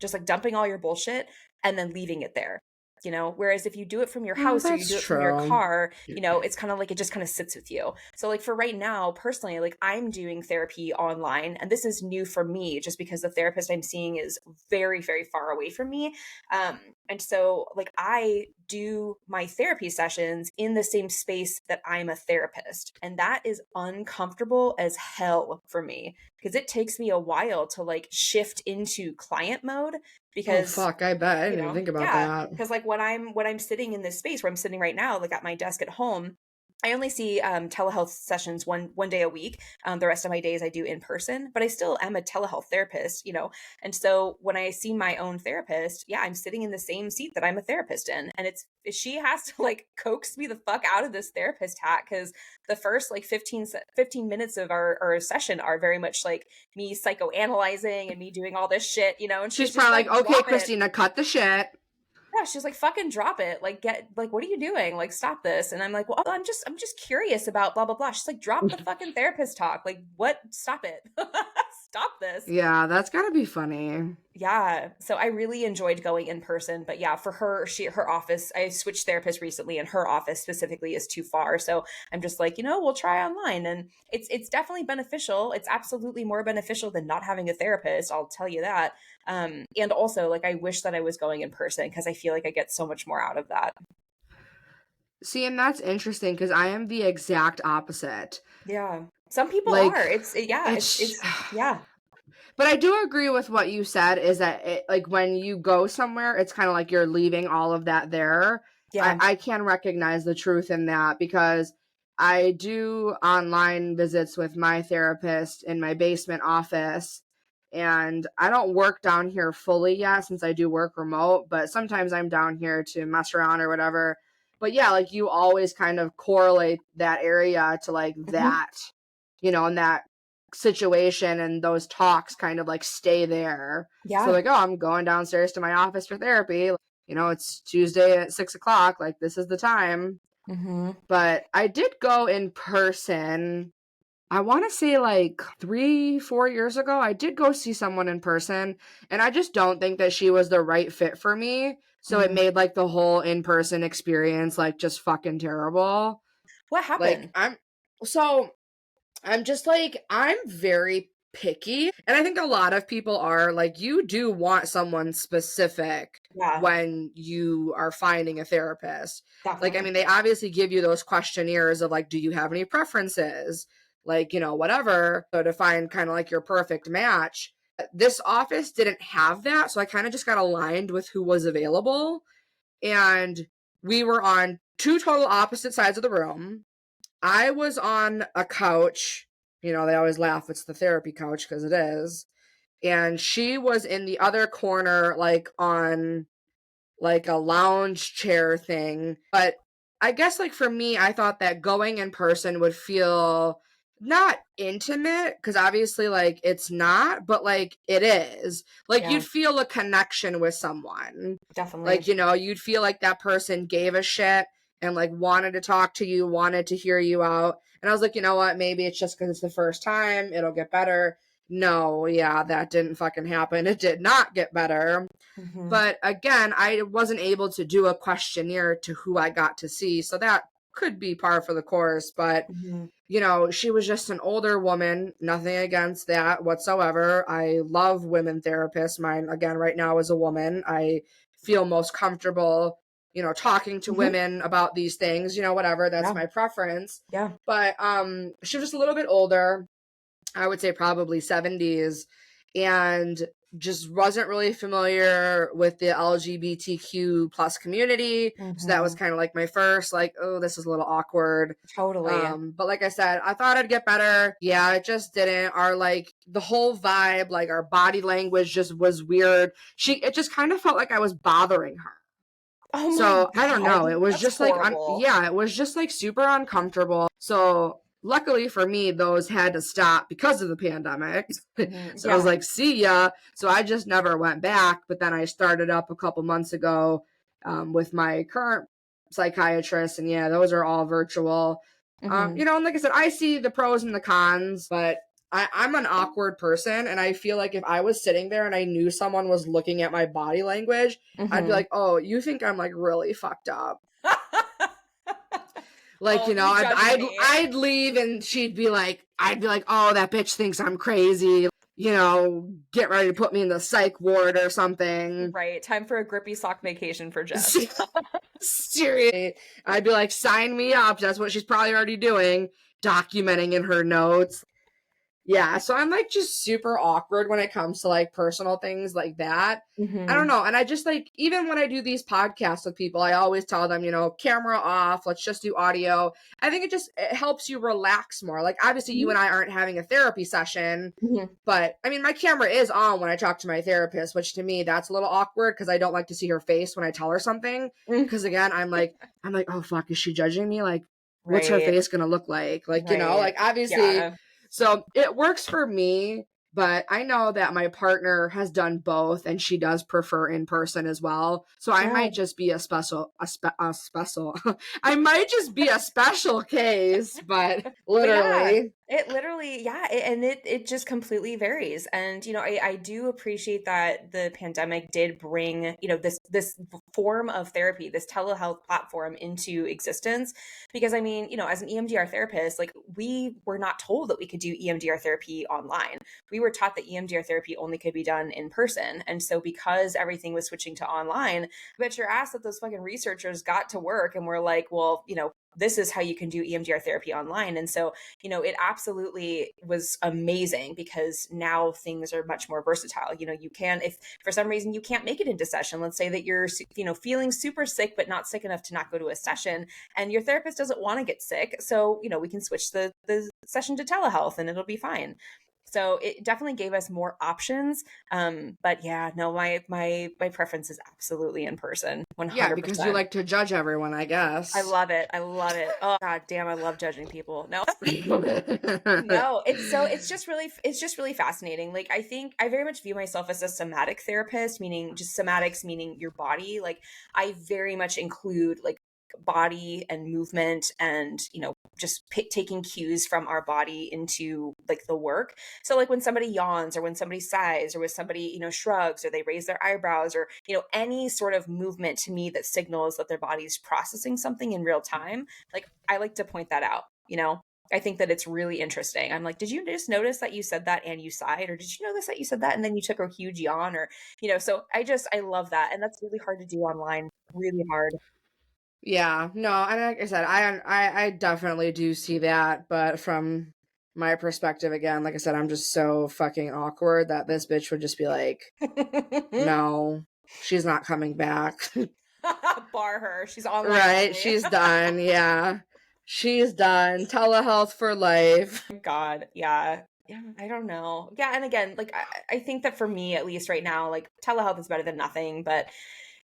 just like dumping all your bullshit and then leaving it there. Whereas if you do it from your Oh, house or you that's do it from your true. car, it's kind of like it just kind of sits with you. So like for right now, personally, like I'm doing therapy online, and this is new for me just because the therapist I'm seeing is very, very far away from me. Um, and so like I do my therapy sessions in the same space that I'm a therapist. And that is uncomfortable as hell for me because it takes me a while to like shift into client mode Oh, because fuck, I bet. I didn't even think about yeah, that. because like when I'm sitting in this space where I'm sitting right now, like at my desk at home, I only see telehealth sessions one day a week. The rest of my days I do in person, but I still am a telehealth therapist. And so when I see my own therapist, yeah, I'm sitting in the same seat that I'm a therapist in, and she has to like coax me the fuck out of this therapist hat because the first like 15 minutes of our session are very much like me psychoanalyzing and me doing all this shit. And She's she's just probably like, like, okay, drop it. Kristina, cut the shit. Yeah, she's like, fucking drop it. Like, what are you doing? Like, stop this. And I'm like, well, I'm just curious about blah, blah, blah. She's like, drop the fucking therapist talk. Like, what? Stop it. Stop this. Yeah, that's gotta be funny. Yeah. So I really enjoyed going in person. But yeah, for her office, I switched therapists recently and her office specifically is too far. So I'm just like, we'll try online. And it's definitely beneficial. It's absolutely more beneficial than not having a therapist. I'll tell you that. And also like I wish that I was going in person because I feel like I get so much more out of that. See, and that's interesting because I am the exact opposite. Yeah. Some people Like, are. It's it's yeah. but I do agree with what you said is that like when you go somewhere, it's kind of like you're leaving all of that there. Yeah. I can recognize the truth in that because I do online visits with my therapist in my basement office. And I don't work down here fully yet since I do work remote, but sometimes I'm down here to mess around or whatever. But yeah, like you always kind of correlate that area to like Hmm. that, and that situation and those talks kind of like stay there. So Yeah. like, oh, I'm going downstairs to my office for therapy. It's Tuesday at 6 o'clock. Like this is the time. Hmm. But I did go in person. I want to say like 3, 4 years ago, I did go see someone in person, and I just don't think that she was the right fit for me. So it Hmm. made like the whole in person experience like just fucking terrible. What Like happened? so I'm just like, I'm very picky. And I think a lot of people are like, you do want someone specific Yeah, when you are finding a therapist. Like, I definitely. mean, they obviously give you those questionnaires of like, do you have any preferences? Like, whatever. So to find kind of like your perfect match. This office didn't have that. So I kind of just got aligned with who was available. And we were on two total opposite sides of the room. I was on a couch. They always laugh it's the therapy couch because it is. And she was in the other corner, like on like a lounge chair thing. But I guess like for me, I thought that going in person would feel not intimate because obviously like it's not, but like it is. Like Yeah, you'd feel a connection with someone. Like, definitely. you'd feel like that person gave a shit and like wanted to talk to you, wanted to hear you out. And I was like, you know what? Maybe it's just because it's the first time. It'll get better. No, yeah, that didn't fucking happen. It did not get better. Hmm. But again, I wasn't able to do a questionnaire to who I got to see. So that could be par for the course. But, Hmm. she was just an older woman. Nothing against that whatsoever. I love women therapists. Mine, again, right now is a woman. I feel most comfortable, talking to Hmm. women about these things, whatever. That's Yeah, my preference. yeah. But she was just a little bit older. I would say probably 70s, and just wasn't really familiar with the LGBTQ plus community. So that was Hmm. kind of like my first, like, oh, this is a little awkward. Totally. But like I said, I thought I'd get better. Yeah, it just didn't. Our like the whole vibe, like our body language just was weird. It just kind of felt like I was bothering her. Oh my So I don't God, know. It was that's just like, horrible. yeah, it was just like super uncomfortable. So luckily for me, those had to stop because of the pandemic. So I was like, see ya. So I just never went back. But then I started up a couple months ago with my current psychiatrist. And yeah, those are all virtual. And like I said, I see the pros and the cons, but I'm an awkward person. And I feel like if I was sitting there and I knew someone was looking at my body language, I'd be like, oh, you think I'm like really fucked up. Like, I'd leave and I'd be like, oh, that bitch thinks I'm crazy. Get ready to put me in the psych ward or something. Right. Time for a grippy sock vacation for Jess. Seriously. I'd be like, sign me up. That's what she's probably already doing, documenting in her notes. Yeah, so I'm like just super awkward when it comes to like personal things like that. I don't know. And I just like, even when I do these podcasts with people, I always tell them, camera off, let's just do audio. I think it helps you relax more. Like, obviously, you and I aren't having a therapy session, but I mean, my camera is on when I talk to my therapist, which to me, that's a little awkward because I don't like to see her face when I tell her something. Because again, I'm like, oh, fuck, is she judging me? Like, what's her face going to look like? Like, like obviously. Yeah. So it works for me, but I know that my partner has done both and she does prefer in person as well. So I might just be a special I might just be a special case, but literally. It literally, it just completely varies. And, I do appreciate that the pandemic did bring, this form of therapy, this telehealth platform into existence. Because I mean, as an EMDR therapist, like we were not told that we could do EMDR therapy online. We were taught that EMDR therapy only could be done in person. And so because everything was switching to online, I bet your ass that those fucking researchers got to work and were like, well, this is how you can do EMDR therapy online. And so, it absolutely was amazing because now things are much more versatile. You can, if for some reason you can't make it into session, let's say that you're, feeling super sick, but not sick enough to not go to a session, and your therapist doesn't want to get sick. So, we can switch the session to telehealth and it'll be fine. So it definitely gave us more options. But yeah, no, my preference is absolutely in person. 100%. Yeah, because you like to judge everyone, I guess. I love it. Oh god damn, I love judging people. No. No, it's just really fascinating. Like I think I very much view myself as a somatic therapist, meaning just somatics, meaning your body. Like I very much include like body and movement and just taking cues from our body into like the work. So like when somebody yawns or when somebody sighs or when somebody shrugs or they raise their eyebrows or any sort of movement to me that signals that their body's processing something in real time, like I like to point that out. I think that it's really interesting. I'm like, did you just notice that you said that and you sighed? Or did you notice that you said that and then you took a huge yawn? Or, so I love that. And that's really hard to do online, really hard. Yeah, no, and like I said, I definitely do see that, but from my perspective, again, like I said, I'm just so fucking awkward that this bitch would just be like, no, she's not coming back. Bar her. She's online. Right, she's done, yeah. She's done. Telehealth for life. God, yeah. Yeah, I don't know. Yeah, and again, like I think that for me, at least right now, like telehealth is better than nothing, but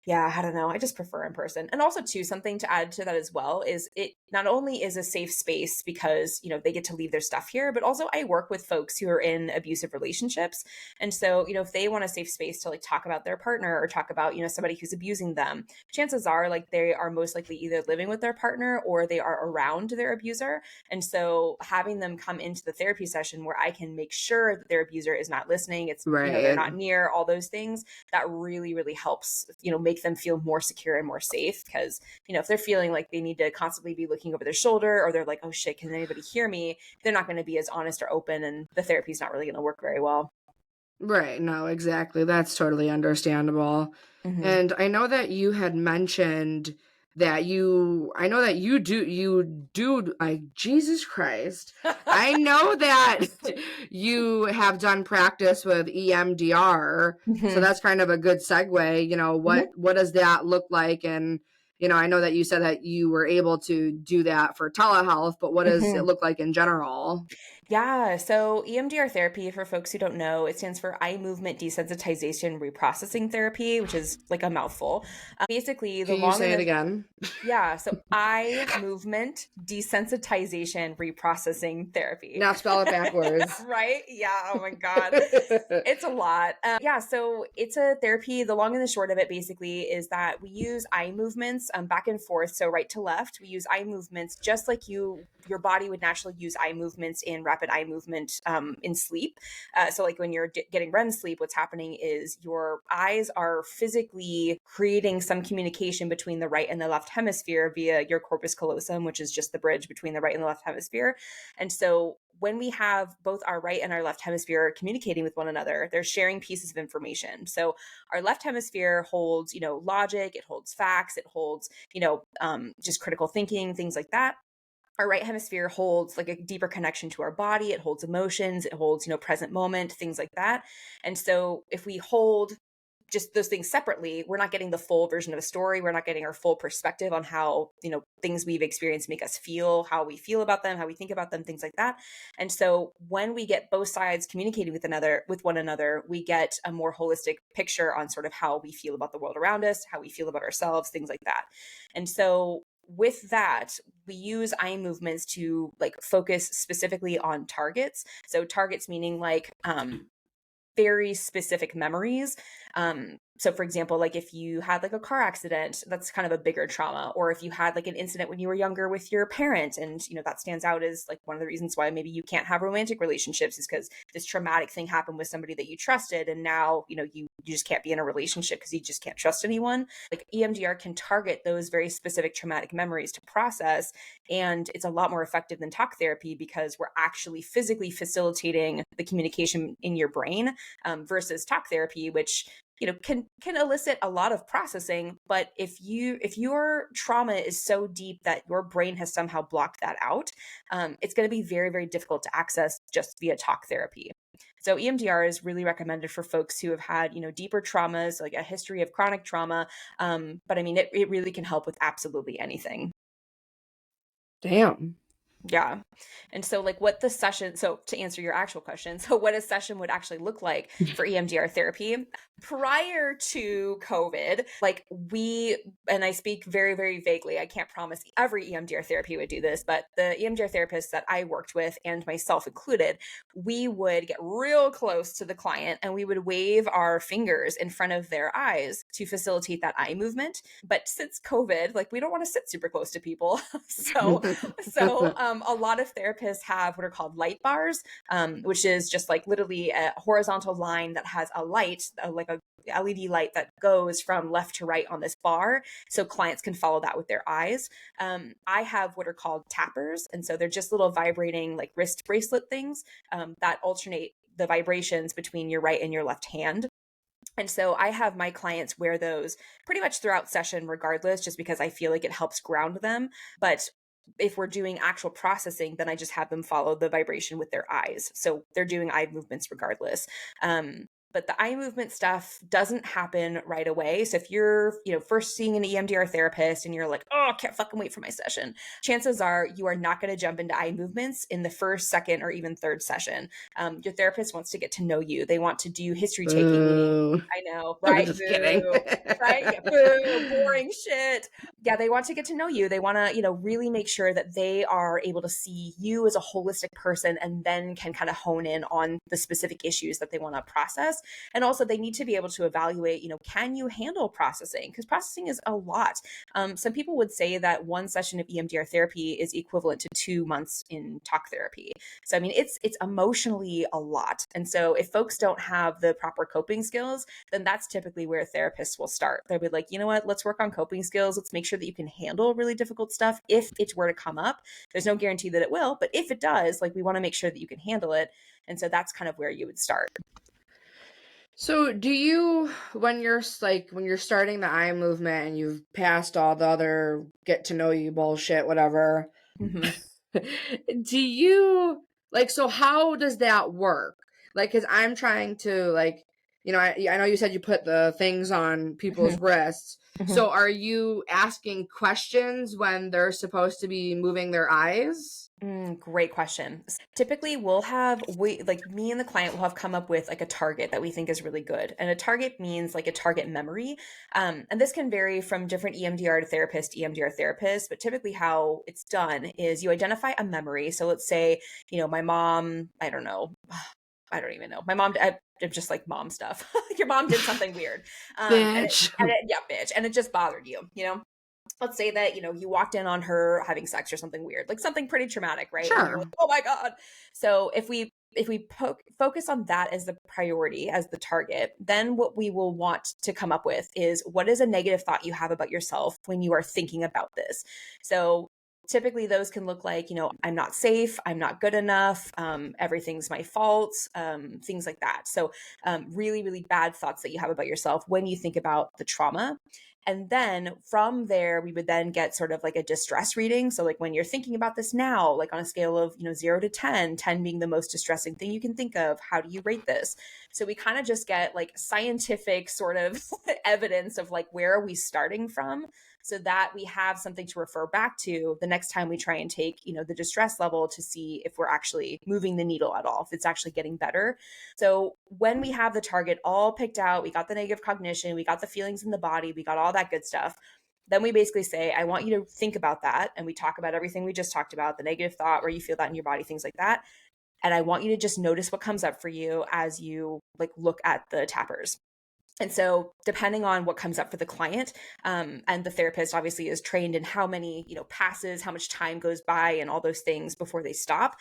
yeah, I don't know. I just prefer in person. And also too, something to add to that as well is it not only is a safe space because, they get to leave their stuff here, but also I work with folks who are in abusive relationships. And so, if they want a safe space to like talk about their partner or talk about, somebody who's abusing them, chances are like they are most likely either living with their partner or they are around their abuser. And so having them come into the therapy session where I can make sure that their abuser is not listening, it's, right. They're not near, all those things, that really, really helps, make them feel more secure and more safe. Because, if they're feeling like they need to constantly be looking over their shoulder or they're like, oh shit, can anybody hear me? They're not going to be as honest or open and the therapy's not really going to work very well. Right. No, exactly. That's totally understandable. Mm-hmm. And I know that you had mentioned that you do, Jesus Christ. I know that you have done practice with EMDR. Mm-hmm. So that's kind of a good segue. What does that look like? And, I know that you said that you were able to do that for telehealth, but what does it look like in general? Yeah, so EMDR therapy, for folks who don't know, it stands for eye movement desensitization reprocessing therapy, which is like a mouthful. Basically, the Can you long and say it the again? yeah, so eye movement desensitization reprocessing therapy. Now spell it backwards. Right? Yeah. Oh my God. It's a lot. Yeah. So it's a therapy. The long and the short of it basically is that we use eye movements back and forth. So right to left, we use eye movements just like your body would naturally use eye movements in rapid eye movement in sleep. So like when you're getting REM sleep, what's happening is your eyes are physically creating some communication between the right and the left hemisphere via your corpus callosum, which is just the bridge between the right and the left hemisphere. And so when we have both our right and our left hemisphere communicating with one another, they're sharing pieces of information. So our left hemisphere holds, logic, it holds facts, it holds, just critical thinking, things like that. Our right hemisphere holds like a deeper connection to our body. It holds emotions, it holds, present moment, things like that. And so if we hold just those things separately, we're not getting the full version of a story. We're not getting our full perspective on how, things we've experienced make us feel, how we feel about them, how we think about them, things like that. And so when we get both sides communicating with one another, we get a more holistic picture on sort of how we feel about the world around us, how we feel about ourselves, things like that. And so with that, we use eye movements to like focus specifically on targets. So targets meaning like very specific memories. So for example, like if you had like a car accident, that's kind of a bigger trauma. Or if you had like an incident when you were younger with your parent, and that stands out as like one of the reasons why maybe you can't have romantic relationships is because this traumatic thing happened with somebody that you trusted, and now you just can't be in a relationship because you just can't trust anyone. Like EMDR can target those very specific traumatic memories to process, and it's a lot more effective than talk therapy because we're actually physically facilitating the communication in your brain, versus talk therapy, which can elicit a lot of processing. But if your trauma is so deep that your brain has somehow blocked that out, it's going to be very, very difficult to access just via talk therapy. So EMDR is really recommended for folks who have had deeper traumas, like a history of chronic trauma. But I mean, it really can help with absolutely anything. Damn. Yeah. And so so to answer your actual question, so what a session would actually look like for EMDR therapy prior to COVID, and I speak very, very vaguely, I can't promise every EMDR therapy would do this, but the EMDR therapists that I worked with, and myself included, we would get real close to the client and we would wave our fingers in front of their eyes to facilitate that eye movement. But since COVID, like we don't want to sit super close to people. So a lot of therapists have what are called light bars, which is just like literally a horizontal line that has a light, like a LED light that goes from left to right on this bar, so clients can follow that with their eyes. I have what are called tappers, and so they're just little vibrating like wrist bracelet things that alternate the vibrations between your right and your left hand. And so I have my clients wear those pretty much throughout session regardless, just because I feel like it helps ground them. But if we're doing actual processing, then I just have them follow the vibration with their eyes. So they're doing eye movements regardless. But the eye movement stuff doesn't happen right away. So if you're, first seeing an EMDR therapist and you're like, oh, I can't fucking wait for my session, chances are you are not going to jump into eye movements in the first, second, or even third session. Your therapist wants to get to know you. They want to do history taking, meaning, I know, I'm right? just kidding. Boo, right? Yeah, boo, boring shit. Yeah, they want to get to know you. They want to, really make sure that they are able to see you as a holistic person, and then can kind of hone in on the specific issues that they want to process. And also they need to be able to evaluate, can you handle processing? Because processing is a lot. Some people would say that one session of EMDR therapy is equivalent to 2 months in talk therapy. So, I mean, it's emotionally a lot. And so if folks don't have the proper coping skills, then that's typically where therapists will start. They'll be like, you know what, let's work on coping skills. Let's make sure that you can handle really difficult stuff if it were to come up. There's no guarantee that it will, but if it does, like we want to make sure that you can handle it. And so that's kind of where you would start. So do you, when you're starting the eye movement and you've passed all the other get to know you bullshit, whatever, Mm-hmm. do you so how does that work? Like, cause I'm trying to I know you said you put the things on people's wrists. So are you asking questions when they're supposed to be moving their eyes? Great question. Typically, like me and the client will have come up with like a target that we think is really good. And a target means like a target memory. And this can vary from different EMDR to EMDR therapist, but typically how it's done is you identify a memory. So let's say, my mom, I don't know. I don't even know. My mom, just like mom stuff. Your mom did something weird. Bitch. Yeah, bitch. And it just bothered you. Let's say that you walked in on her having sex or something weird, like something pretty traumatic, right? And you're Sure. like, oh my god. So if we focus on that as the priority, as the target, then what we will want to come up with is, what is a negative thought you have about yourself when you are thinking about this? So typically those can look like, I'm not safe, I'm not good enough, everything's my fault, things like that. So really, really bad thoughts that you have about yourself when you think about the trauma. And then from there, we would then get sort of like a distress reading. So like when you're thinking about this now, like on a scale of, 0 to 10, 10 being the most distressing thing you can think of, how do you rate this? So we kind of just get like scientific sort of evidence of like, where are we starting from, so that we have something to refer back to the next time we try and take, the distress level to see if we're actually moving the needle at all, if it's actually getting better. So when we have the target all picked out, we got the negative cognition, we got the feelings in the body, we got all that good stuff. Then we basically say, I want you to think about that. And we talk about everything we just talked about, the negative thought, where you feel that in your body, things like that. And I want you to just notice what comes up for you as you like look at the tappers. And so depending on what comes up for the client, and the therapist obviously is trained in how many, passes, how much time goes by and all those things before they stop.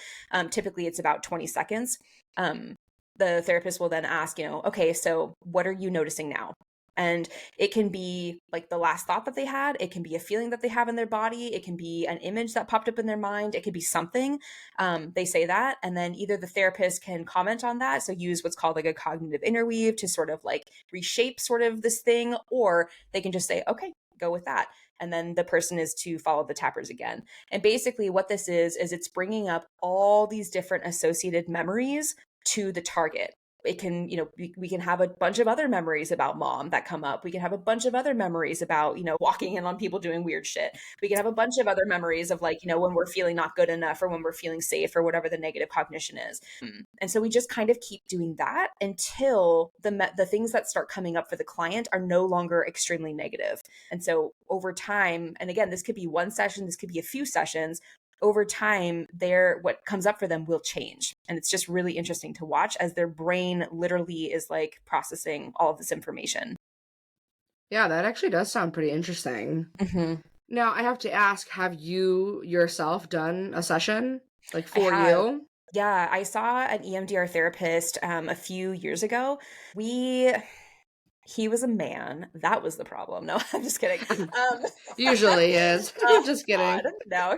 Typically it's about 20 seconds. The therapist will then ask, okay, so what are you noticing now? And it can be like the last thought that they had. It can be a feeling that they have in their body. It can be an image that popped up in their mind. It could be something. They say that. And then either the therapist can comment on that. So use what's called like a cognitive interweave to sort of like reshape sort of this thing, or they can just say, okay, go with that. And then the person is to follow the tappers again. And basically what this is it's bringing up all these different associated memories to the target. It can, we can have a bunch of other memories about mom that come up. We can have a bunch of other memories about, walking in on people doing weird shit. We can have a bunch of other memories of like, when we're feeling not good enough, or when we're feeling safe, or whatever the negative cognition is. And so we just kind of keep doing that until the things that start coming up for the client are no longer extremely negative. And so over time, and again, this could be one session, this could be a few sessions, over time, what comes up for them will change. And it's just really interesting to watch as their brain literally is like processing all of this information. Yeah, that actually does sound pretty interesting. Mm-hmm. Now, I have to ask, have you yourself done a session like I for have. you? Yeah, I saw an EMDR therapist a few years ago. He was a man. That was the problem. No, I'm just kidding. Usually is. Oh Just God, kidding. no.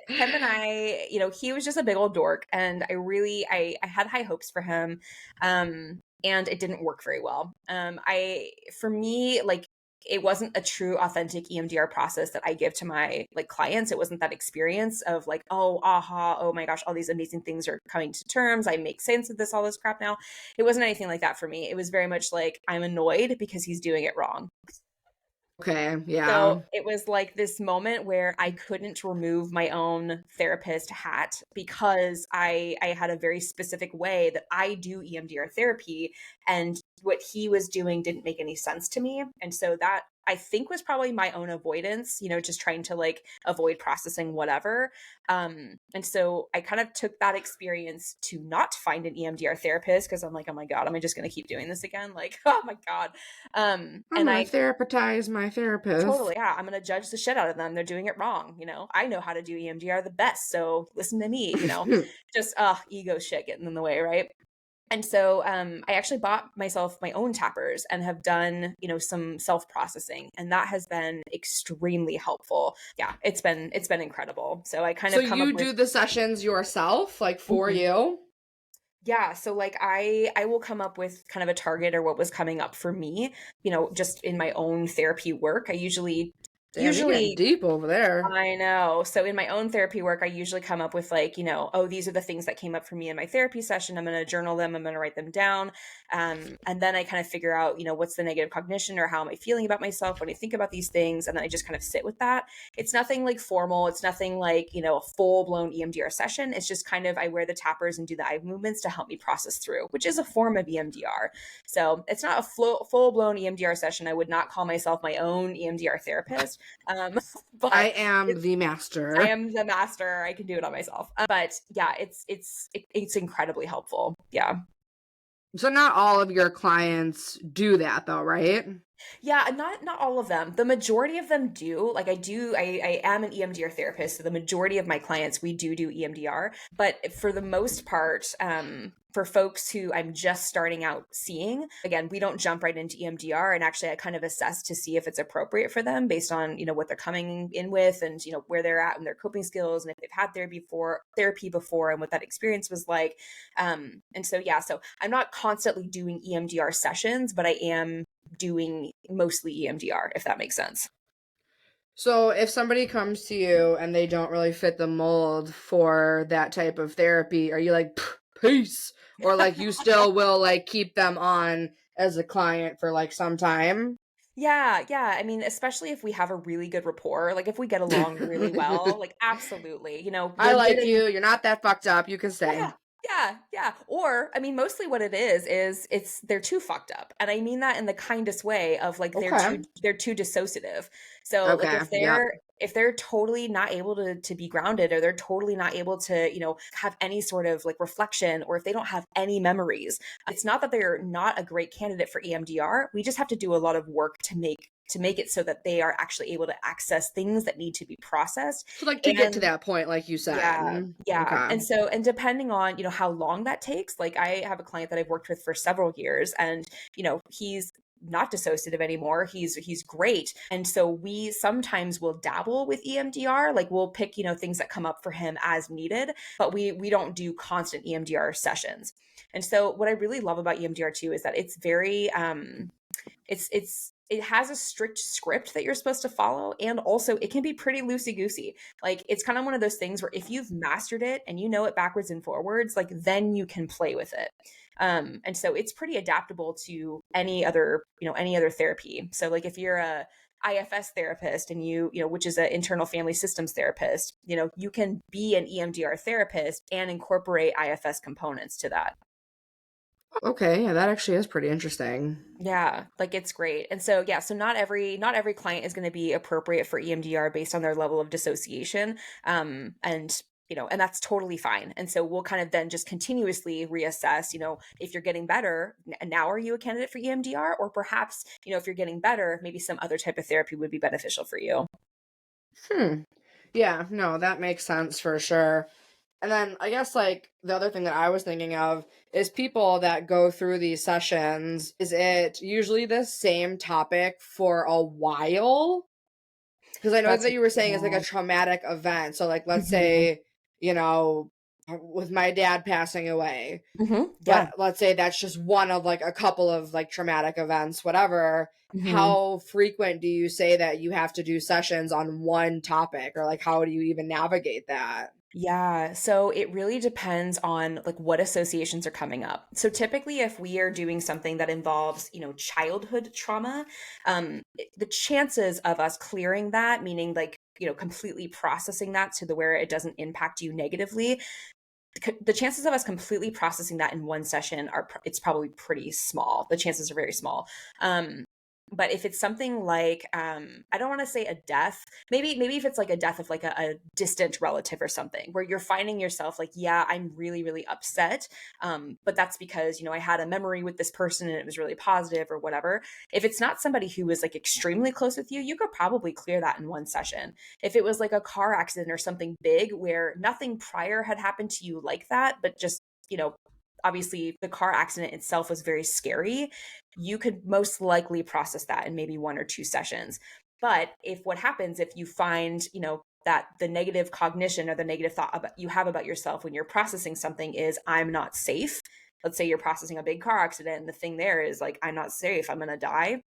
Him and I, he was just a big old dork, and I had high hopes for him, and it didn't work very well. For me, like, it wasn't a true authentic EMDR process that I give to my like clients. It wasn't that experience of like, oh, aha, oh my gosh, all these amazing things are coming to terms. I make sense of this, all this crap now. It wasn't anything like that for me. It was very much like, I'm annoyed because he's doing it wrong. Okay, yeah. So it was like this moment where I couldn't remove my own therapist hat because I had a very specific way that I do EMDR therapy, and what he was doing didn't make any sense to me. And so that, I think, was probably my own avoidance, just trying to like avoid processing whatever. And so I kind of took that experience to not find an EMDR therapist, because I'm like, oh my God, am I just going to keep doing this again? Like, oh my God. I'm And gonna I therapize my therapist. Totally, yeah, I'm going to judge the shit out of them. They're doing it wrong. I know how to do EMDR the best. So listen to me, just ego shit getting in the way. Right. And so I actually bought myself my own tappers and have done, some self-processing, and that has been extremely helpful. Yeah, it's been incredible. So I kind So of come up you with do the sessions yourself, like for Mhm. you? Yeah, so like I will come up with kind of a target or what was coming up for me, just in my own therapy work. I usually Damn, you're getting Usually, deep over there. I know. So in my own therapy work, I usually come up with like, oh, these are the things that came up for me in my therapy session. I'm going to journal them. I'm going to write them down. And then I kind of figure out, what's the negative cognition or how am I feeling about myself when I think about these things? And then I just kind of sit with that. It's nothing like formal. It's nothing like, a full blown EMDR session. It's just kind of, I wear the tappers and do the eye movements to help me process through, which is a form of EMDR. So it's not a full blown EMDR session. I would not call myself my own EMDR therapist. But I am the I master. am the master. I can do it on myself. But yeah, it's incredibly helpful. Yeah. So not all of your clients do that though, right? Yeah, not all of them. The majority of them do. Like I am an EMDR therapist, so the majority of my clients we do EMDR. But for the most part, for folks who I'm just starting out seeing, again, we don't jump right into EMDR, and actually I kind of assess to see if it's appropriate for them based on what they're coming in with, and where they're at and their coping skills, and if they've had therapy before, and what that experience was like. And so yeah, so I'm not constantly doing EMDR sessions, but I am doing mostly EMDR, if that makes sense. So if somebody comes to you and they don't really fit the mold for that type of therapy, are you like, peace? Or like you still will like keep them on as a client for like some time? Yeah, yeah. I mean, especially if we have a really good rapport, like if we get along really well, like absolutely. I We'll get like in. you. You're not that fucked up. You can stay. Yeah, yeah, yeah. Or, I mean, mostly what it is it's they're too fucked up. And I mean that in the kindest way of like Okay. they're too dissociative. So like Okay. Yep. if they're totally not able to be grounded, or they're totally not able to, have any sort of like reflection, or if they don't have any memories, it's not that they're not a great candidate for EMDR. We just have to do a lot of work to make it so that they are actually able to access things that need to be processed. So like to get to And that point, like you yeah, said. yeah. Okay. And depending on, how long that takes, like I have a client that I've worked with for several years, and, he's not dissociative anymore. He's great. And so we sometimes will dabble with EMDR, like we'll pick, things that come up for him as needed, but we don't do constant EMDR sessions. And so what I really love about EMDR too is that it's very it has a strict script that you're supposed to follow, and also it can be pretty loosey goosey. Like it's kind of one of those things where if you've mastered it and you know it backwards and forwards, like then you can play with it. And so it's pretty adaptable to any other therapy. So like if you're a IFS therapist, and which is an internal family systems therapist, you can be an EMDR therapist and incorporate IFS components to that. Okay. Yeah, that actually is pretty interesting. Yeah, like it's great. And so yeah, so not every client is going to be appropriate for EMDR based on their level of dissociation. And and that's totally fine. And so we'll kind of then just continuously reassess, if you're getting better, now are you a candidate for EMDR? Or perhaps, if you're getting better, maybe some other type of therapy would be beneficial for you. Hmm. Yeah, no, that makes sense for sure. And then I guess like the other thing that I was thinking of is people that go through these sessions, is it usually the same topic for a while? Because I know That's that you were saying it's like yeah. a traumatic event. So like let's Mhm. say, you know, with my dad passing away, Yeah. but let's say that's just one of like a couple of like traumatic events, whatever. Mhm. How frequent do you say that you have to do sessions on one topic, or like how do you even navigate that? Yeah, so it really depends on like what associations are coming up. So typically if we are doing something that involves, childhood trauma, the chances of us clearing that, meaning like, completely processing that to the where it doesn't impact you negatively, the chances of us completely processing that in one session it's probably pretty small. The chances are very small. But if it's something like I don't want to say a death, maybe if it's like a death of like a distant relative or something, where you're finding yourself like, yeah, I'm really really upset, but that's because I had a memory with this person and it was really positive or whatever. If it's not somebody who was like extremely close with you, you could probably clear that in one session. If it was like a car accident or something big where nothing prior had happened to you like that, but just, obviously the car accident itself was very scary, you could most likely process that in maybe one or two sessions. But if what happens, if you find, that the negative cognition or the negative thought about you have about yourself when you're processing something is I'm not safe, let's say you're processing a big car accident, and the thing there is like, I'm not safe, I'm gonna die.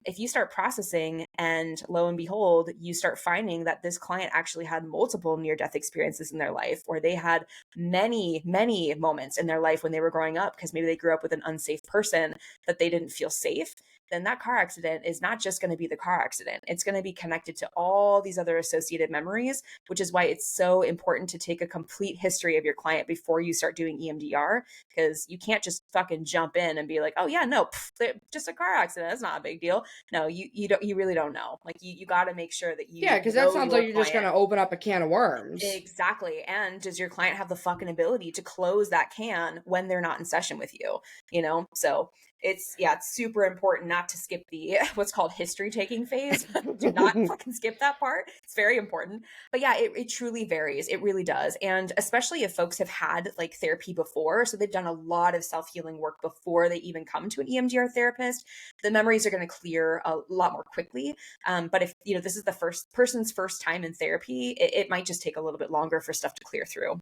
If you start processing and lo and behold, you start finding that this client actually had multiple near-death experiences in their life, or they had many, many moments in their life when they were growing up because maybe they grew up with an unsafe person that they didn't feel safe, then that car accident is not just going to be the car accident. It's going to be connected to all these other associated memories, which is why it's so important to take a complete history of your client before you start doing EMDR, because you can't just fucking jump in and be like, oh yeah, no, just a car accident, that's not a big deal. No, you really don't know. Like you got to make sure that you because that know sounds your like you're just client. going to open up a can of worms. Exactly. And does your client have the fucking ability to close that can when they're not in session with you? So it's super important not to skip the what's called history taking phase. Do not fucking skip that part. It's very important. But yeah, it truly varies. It really does. And especially if folks have had like therapy before, so they've done a lot of self-healing work before they even come to an EMDR therapist, the memories are going to clear a lot more quickly. But if this is the person's first time in therapy, it might just take a little bit longer for stuff to clear through.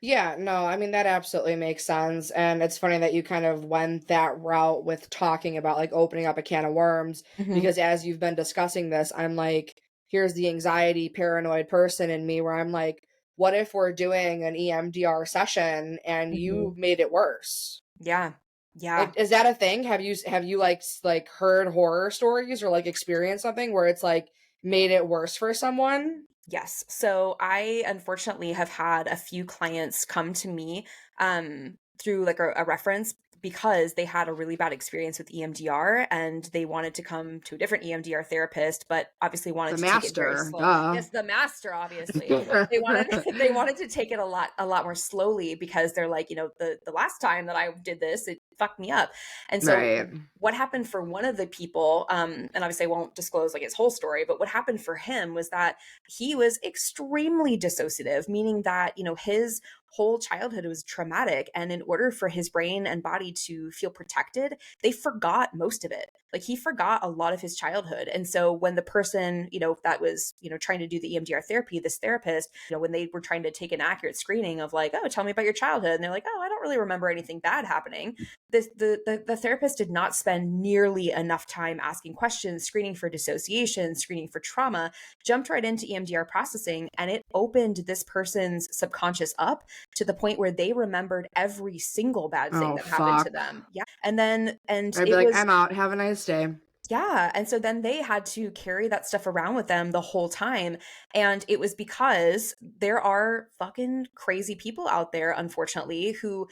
Yeah, no, I mean, that absolutely makes sense. And it's funny that you kind of went that route with talking about like opening up a can of worms, because as you've been discussing this, I'm like, here's the anxiety, paranoid person in me where I'm like, what if we're doing an EMDR session and you made it worse? Yeah. Yeah. Like, is that a thing? Have you like heard horror stories or like experienced something where it's like made it worse for someone? Yes. So I unfortunately have had a few clients come to me through like a reference because they had a really bad experience with EMDR and they wanted to come to a different EMDR therapist, but obviously wanted The to take it very master, slow. duh. Yes, the master, obviously. They wanted to take it a lot more slowly because they're like, the last time that I did this, it fucked me up. And so Right. what happened for one of the people, and obviously I won't disclose like his whole story, but what happened for him was that he was extremely dissociative, meaning that, his whole childhood was traumatic. And in order for his brain and body to feel protected, they forgot most of it. Like he forgot a lot of his childhood. And so when the person, that was, trying to do the EMDR therapy, this therapist, when they were trying to take an accurate screening of like, oh, tell me about your childhood. And they're like, oh, I don't really remember anything bad happening. The therapist did not spend nearly enough time asking questions, screening for dissociation, screening for trauma, jumped right into EMDR processing, and it opened this person's subconscious up to the point where they remembered every single bad thing that happened to them. Yeah. And I'd be it like, was I'm out. Have a nice day. yeah. And so then they had to carry that stuff around with them the whole time. And it was because there are fucking crazy people out there, unfortunately, who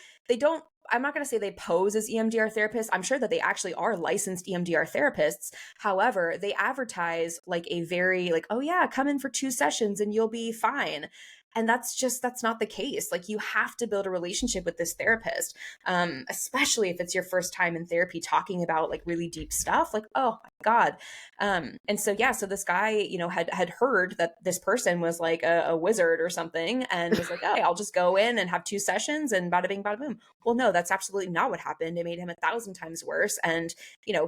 I'm not going to say they pose as EMDR therapists. I'm sure that they actually are licensed EMDR therapists. However, they advertise like a very like, oh yeah, come in for 2 sessions and you'll be fine. And that's not the case. Like you have to build a relationship with this therapist, especially if it's your first time in therapy talking about like really deep stuff. Like, oh my God. And so, yeah, so this guy, had heard that this person was like a wizard or something and was like, oh, I'll just go in and have 2 sessions and bada bing, bada boom. Well, no, that's absolutely not what happened. It made him 1,000 times worse. And,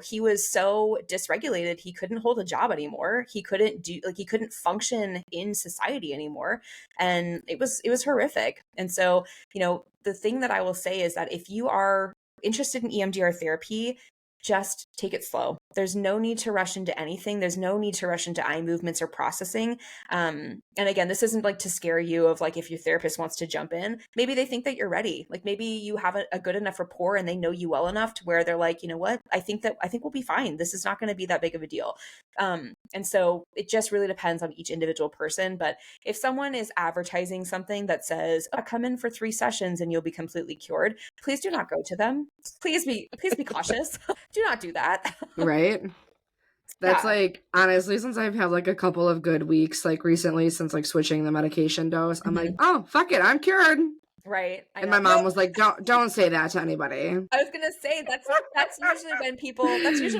he was so dysregulated. He couldn't hold a job anymore. He couldn't function in society anymore. And it was horrific. And so, the thing that I will say is that if you are interested in EMDR therapy, just take it slow. There's no need to rush into anything. There's no need to rush into eye movements or processing. And again, this isn't like to scare you of like if your therapist wants to jump in, maybe they think that you're ready. Like maybe you have a good enough rapport and they know you well enough to where they're like, you know what, I think we'll be fine. This is not going to be that big of a deal. And so it just really depends on each individual person. But if someone is advertising something that says, oh, come in for 3 sessions and you'll be completely cured, please do not go to them. Please be cautious. Do not do that. Right? That's Yeah. like, honestly, since I've had like a couple of good weeks, like recently, since like switching the medication dose, I'm like, oh, fuck it, I'm cured. Right. I And know. my mom was like, don't say that to anybody. I was gonna say that's usually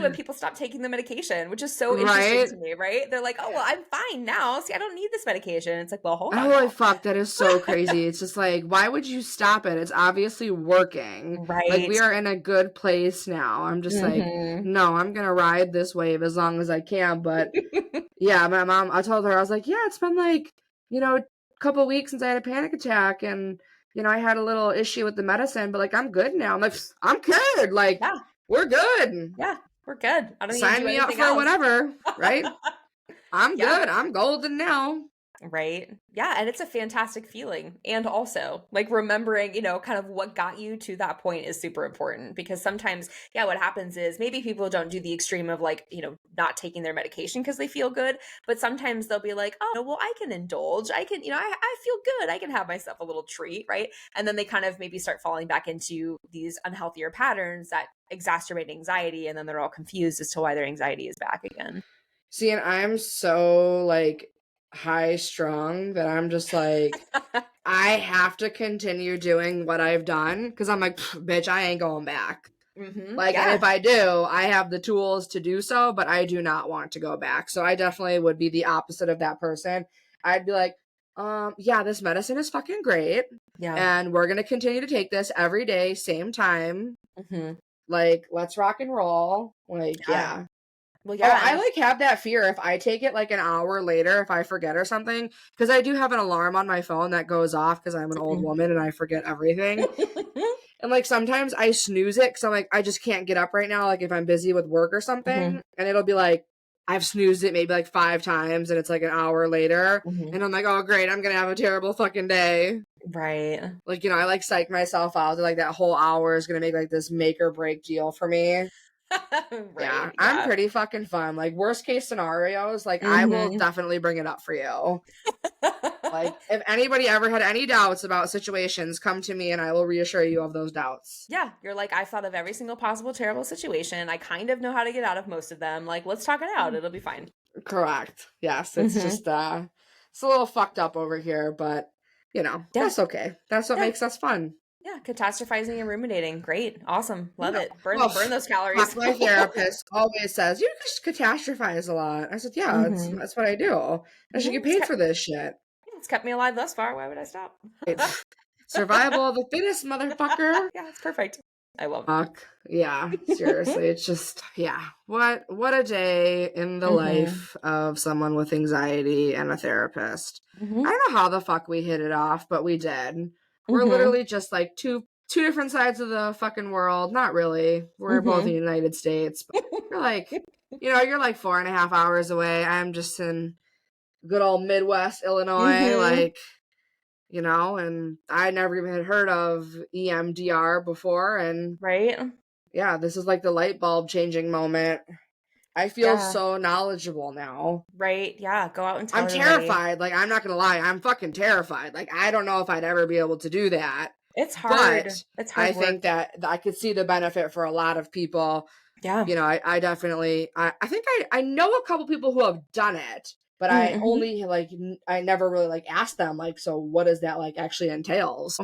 when people stop taking the medication, which is so interesting Right? to me, right? They're like, oh well, I'm fine now. See, I don't need this medication. It's like, well, hold on Holy now. fuck, that is so crazy. It's just like, why would you stop it? It's obviously working. Like, Right. we are in a good place now. I'm just like, no, I'm gonna ride this wave as long as I can. But yeah, my mom, I told her, I was like, yeah, it's been like, a couple weeks since I had a panic attack, and I had a little issue with the medicine, but like, I'm good now. I'm like, I'm good. Like, Yeah. we're good. Yeah. We're good. I don't need to Sign do me up anything for else. whatever, right? I'm Yeah. good. I'm golden now. Right. Yeah. And it's a fantastic feeling. And also, like, remembering, kind of what got you to that point is super important because sometimes, yeah, what happens is maybe people don't do the extreme of like, not taking their medication because they feel good. But sometimes they'll be like, oh, well, I can indulge. I can, I feel good. I can have myself a little treat. Right. And then they kind of maybe start falling back into these unhealthier patterns that exacerbate anxiety. And then they're all confused as to why their anxiety is back again. See, and I'm so like high strung that I'm just like, I have to continue doing what I've done because I'm like, bitch, I ain't going back. Like, and Yeah. if I do, I have the tools to do so, but I do not want to go back. So I definitely would be the opposite of that person. I'd be like, yeah, this medicine is fucking great. Yeah. And we're going to continue to take this every day, same time. Like, let's rock and roll. Like, Yeah. yeah. Well, Oh, yeah. I like have that fear if I take it like an hour later, if I forget or something, because I do have an alarm on my phone that goes off because I'm an old woman and I forget everything. And like sometimes I snooze it because I'm like, I just can't get up right now. Like if I'm busy with work or something, and it'll be like, I've snoozed it maybe like 5 times and it's like an hour later. And I'm like, oh, great, I'm going to have a terrible fucking day. Right. Like, I like psych myself out that like that whole hour is going to make like this make or break deal for me. Yeah, Right. I'm Yeah. pretty fucking fun. Like worst case scenarios, like I will definitely bring it up for you. Like if anybody ever had any doubts about situations, come to me and I will reassure you of those doubts. Yeah. You're like, I've thought of every single possible terrible situation. I kind of know how to get out of most of them. Like, let's talk it out. It'll be fine. Correct. Yes, it's just it's a little fucked up over here, but Yeah. that's okay. That's what Yeah. makes us fun. Yeah. Catastrophizing and ruminating. Great. Awesome. Love Yeah. it. Burn Well, those calories. my therapist always says you just catastrophize a lot. I said, yeah, that's what I do. I should get paid for this shit. It's kept me alive thus far. Why would I stop? Survival of the fittest, motherfucker. Yeah, it's perfect. I love it. Fuck. Yeah, seriously. It's just, yeah. What a day in the life of someone with anxiety and a therapist. I don't know how the fuck we hit it off, but we did. We're literally just like two different sides of the fucking world. Not really. We're both in the United States. But you're like, you're like 4.5 hours away. I'm just in good old Midwest Illinois, like, and I never even had heard of EMDR before. And right. yeah, this is like the light bulb changing moment. I feel so knowledgeable now. Right. Yeah. Go out and tell I'm everybody. terrified. Like, I'm not going to lie. I'm fucking terrified. Like, I don't know if I'd ever be able to do that. It's hard. But it's hard I work. think that I could see the benefit for a lot of people. Yeah. I definitely, I think I know a couple people who have done it, but I only I never really like asked them like, so what does that like actually entails?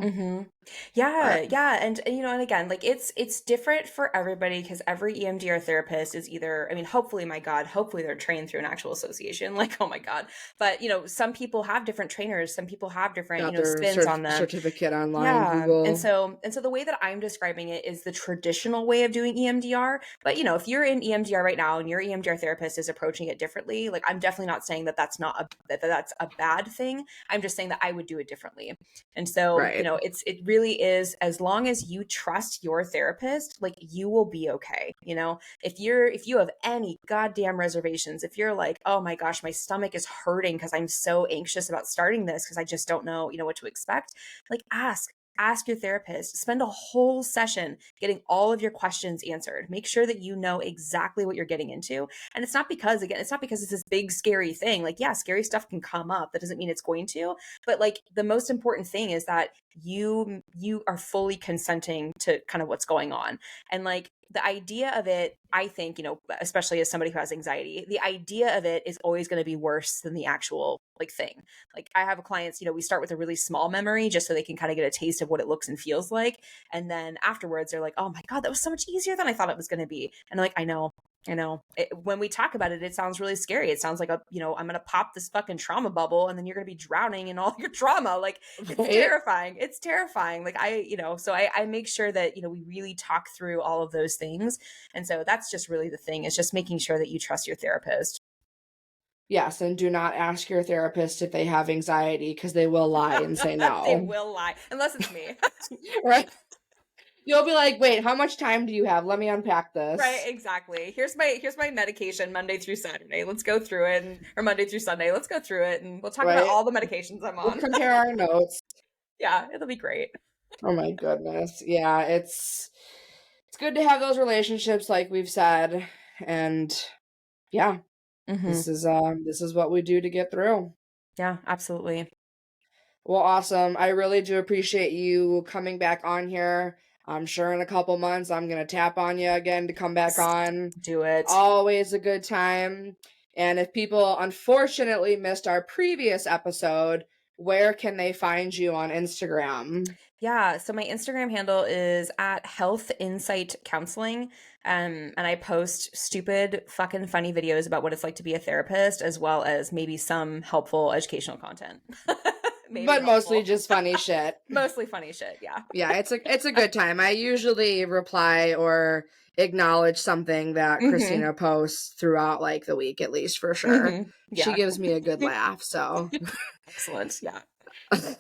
Yeah, yeah, and and again, like it's different for everybody because every EMDR therapist is either, I mean, hopefully, my God, hopefully they're trained through an actual association. Like, oh my God, but some people have different trainers, some people have different spins on them. Certificate online, yeah, Google. and so the way that I'm describing it is the traditional way of doing EMDR. But if you're in EMDR right now and your EMDR therapist is approaching it differently, like I'm definitely not saying that that's a bad thing. I'm just saying that I would do it differently. And so it really is, as long as you trust your therapist, like you will be okay. If you have any goddamn reservations, if you're like, oh my gosh, my stomach is hurting because I'm so anxious about starting this because I just don't know what to expect, like ask your therapist. Spend a whole session getting all of your questions answered. Make sure that you know exactly what you're getting into. And it's not because it's this big scary thing. Like, yeah, scary stuff can come up. That doesn't mean it's going to. But like the most important thing is that you are fully consenting to kind of what's going on. And like the idea of it, I think, especially as somebody who has anxiety, the idea of it is always going to be worse than the actual like thing. Like I have clients, we start with a really small memory just so they can kind of get a taste of what it looks and feels like. And then afterwards they're like, oh my God, that was so much easier than I thought it was going to be. And I'm like, I know. When we talk about it, it sounds really scary. It sounds like I'm going to pop this fucking trauma bubble and then you're going to be drowning in all your trauma. Like it's terrifying. It's terrifying. Like so I make sure that, we really talk through all of those things. And so that's just really the thing, is just making sure that you trust your therapist. Yes, and do not ask your therapist if they have anxiety, because they will lie and say no. They will lie, unless it's me. Right? You'll be like, wait, how much time do you have? Let me unpack this. Right, exactly. Here's my medication Monday through Saturday. Let's go through it, or Monday through Sunday. Let's go through it, and we'll talk about all the medications I'm on. We'll compare our notes. Yeah, it'll be great. Oh my goodness. Yeah, it's good to have those relationships, like we've said, and yeah, this is what we do to get through. Yeah, absolutely. Well, awesome. I really do appreciate you coming back on here. I'm sure in a couple months I'm going to tap on you again to come back on. Do it. Always a good time. And if people unfortunately missed our previous episode, where can they find you on Instagram? Yeah, so my Instagram handle is at Health Insight Counseling. And I post stupid, fucking funny videos about what it's like to be a therapist, as well as maybe some helpful educational content. But mostly just funny shit. Mostly funny shit, yeah. Yeah, it's a good time. I usually reply or acknowledge something that Kristina posts throughout like the week, at least, for sure. Yeah. She gives me a good laugh, so. Excellent, yeah. All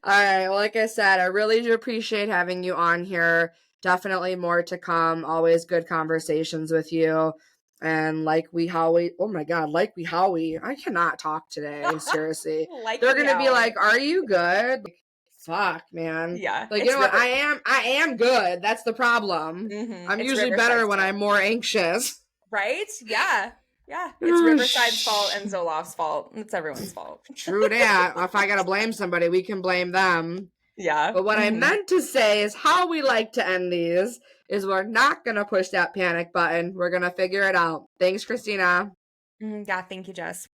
right, well, like I said, I really do appreciate having you on here. Definitely more to come. Always good conversations with you. And like we Howie, oh my God, like we Howie, I cannot talk today. Seriously, they're gonna be like, "Are you good?" Like, fuck, man. Yeah, like, you know what? I am good. That's the problem. I'm usually better when I'm more anxious. Right? Yeah. Yeah, it's Riverside's fault and Zoloft's fault. It's everyone's fault. True that. If I gotta blame somebody, we can blame them. Yeah. But what I meant to say is how we like to end these is we're not going to push that panic button. We're going to figure it out. Thanks, Kristina. Yeah, thank you, Jess.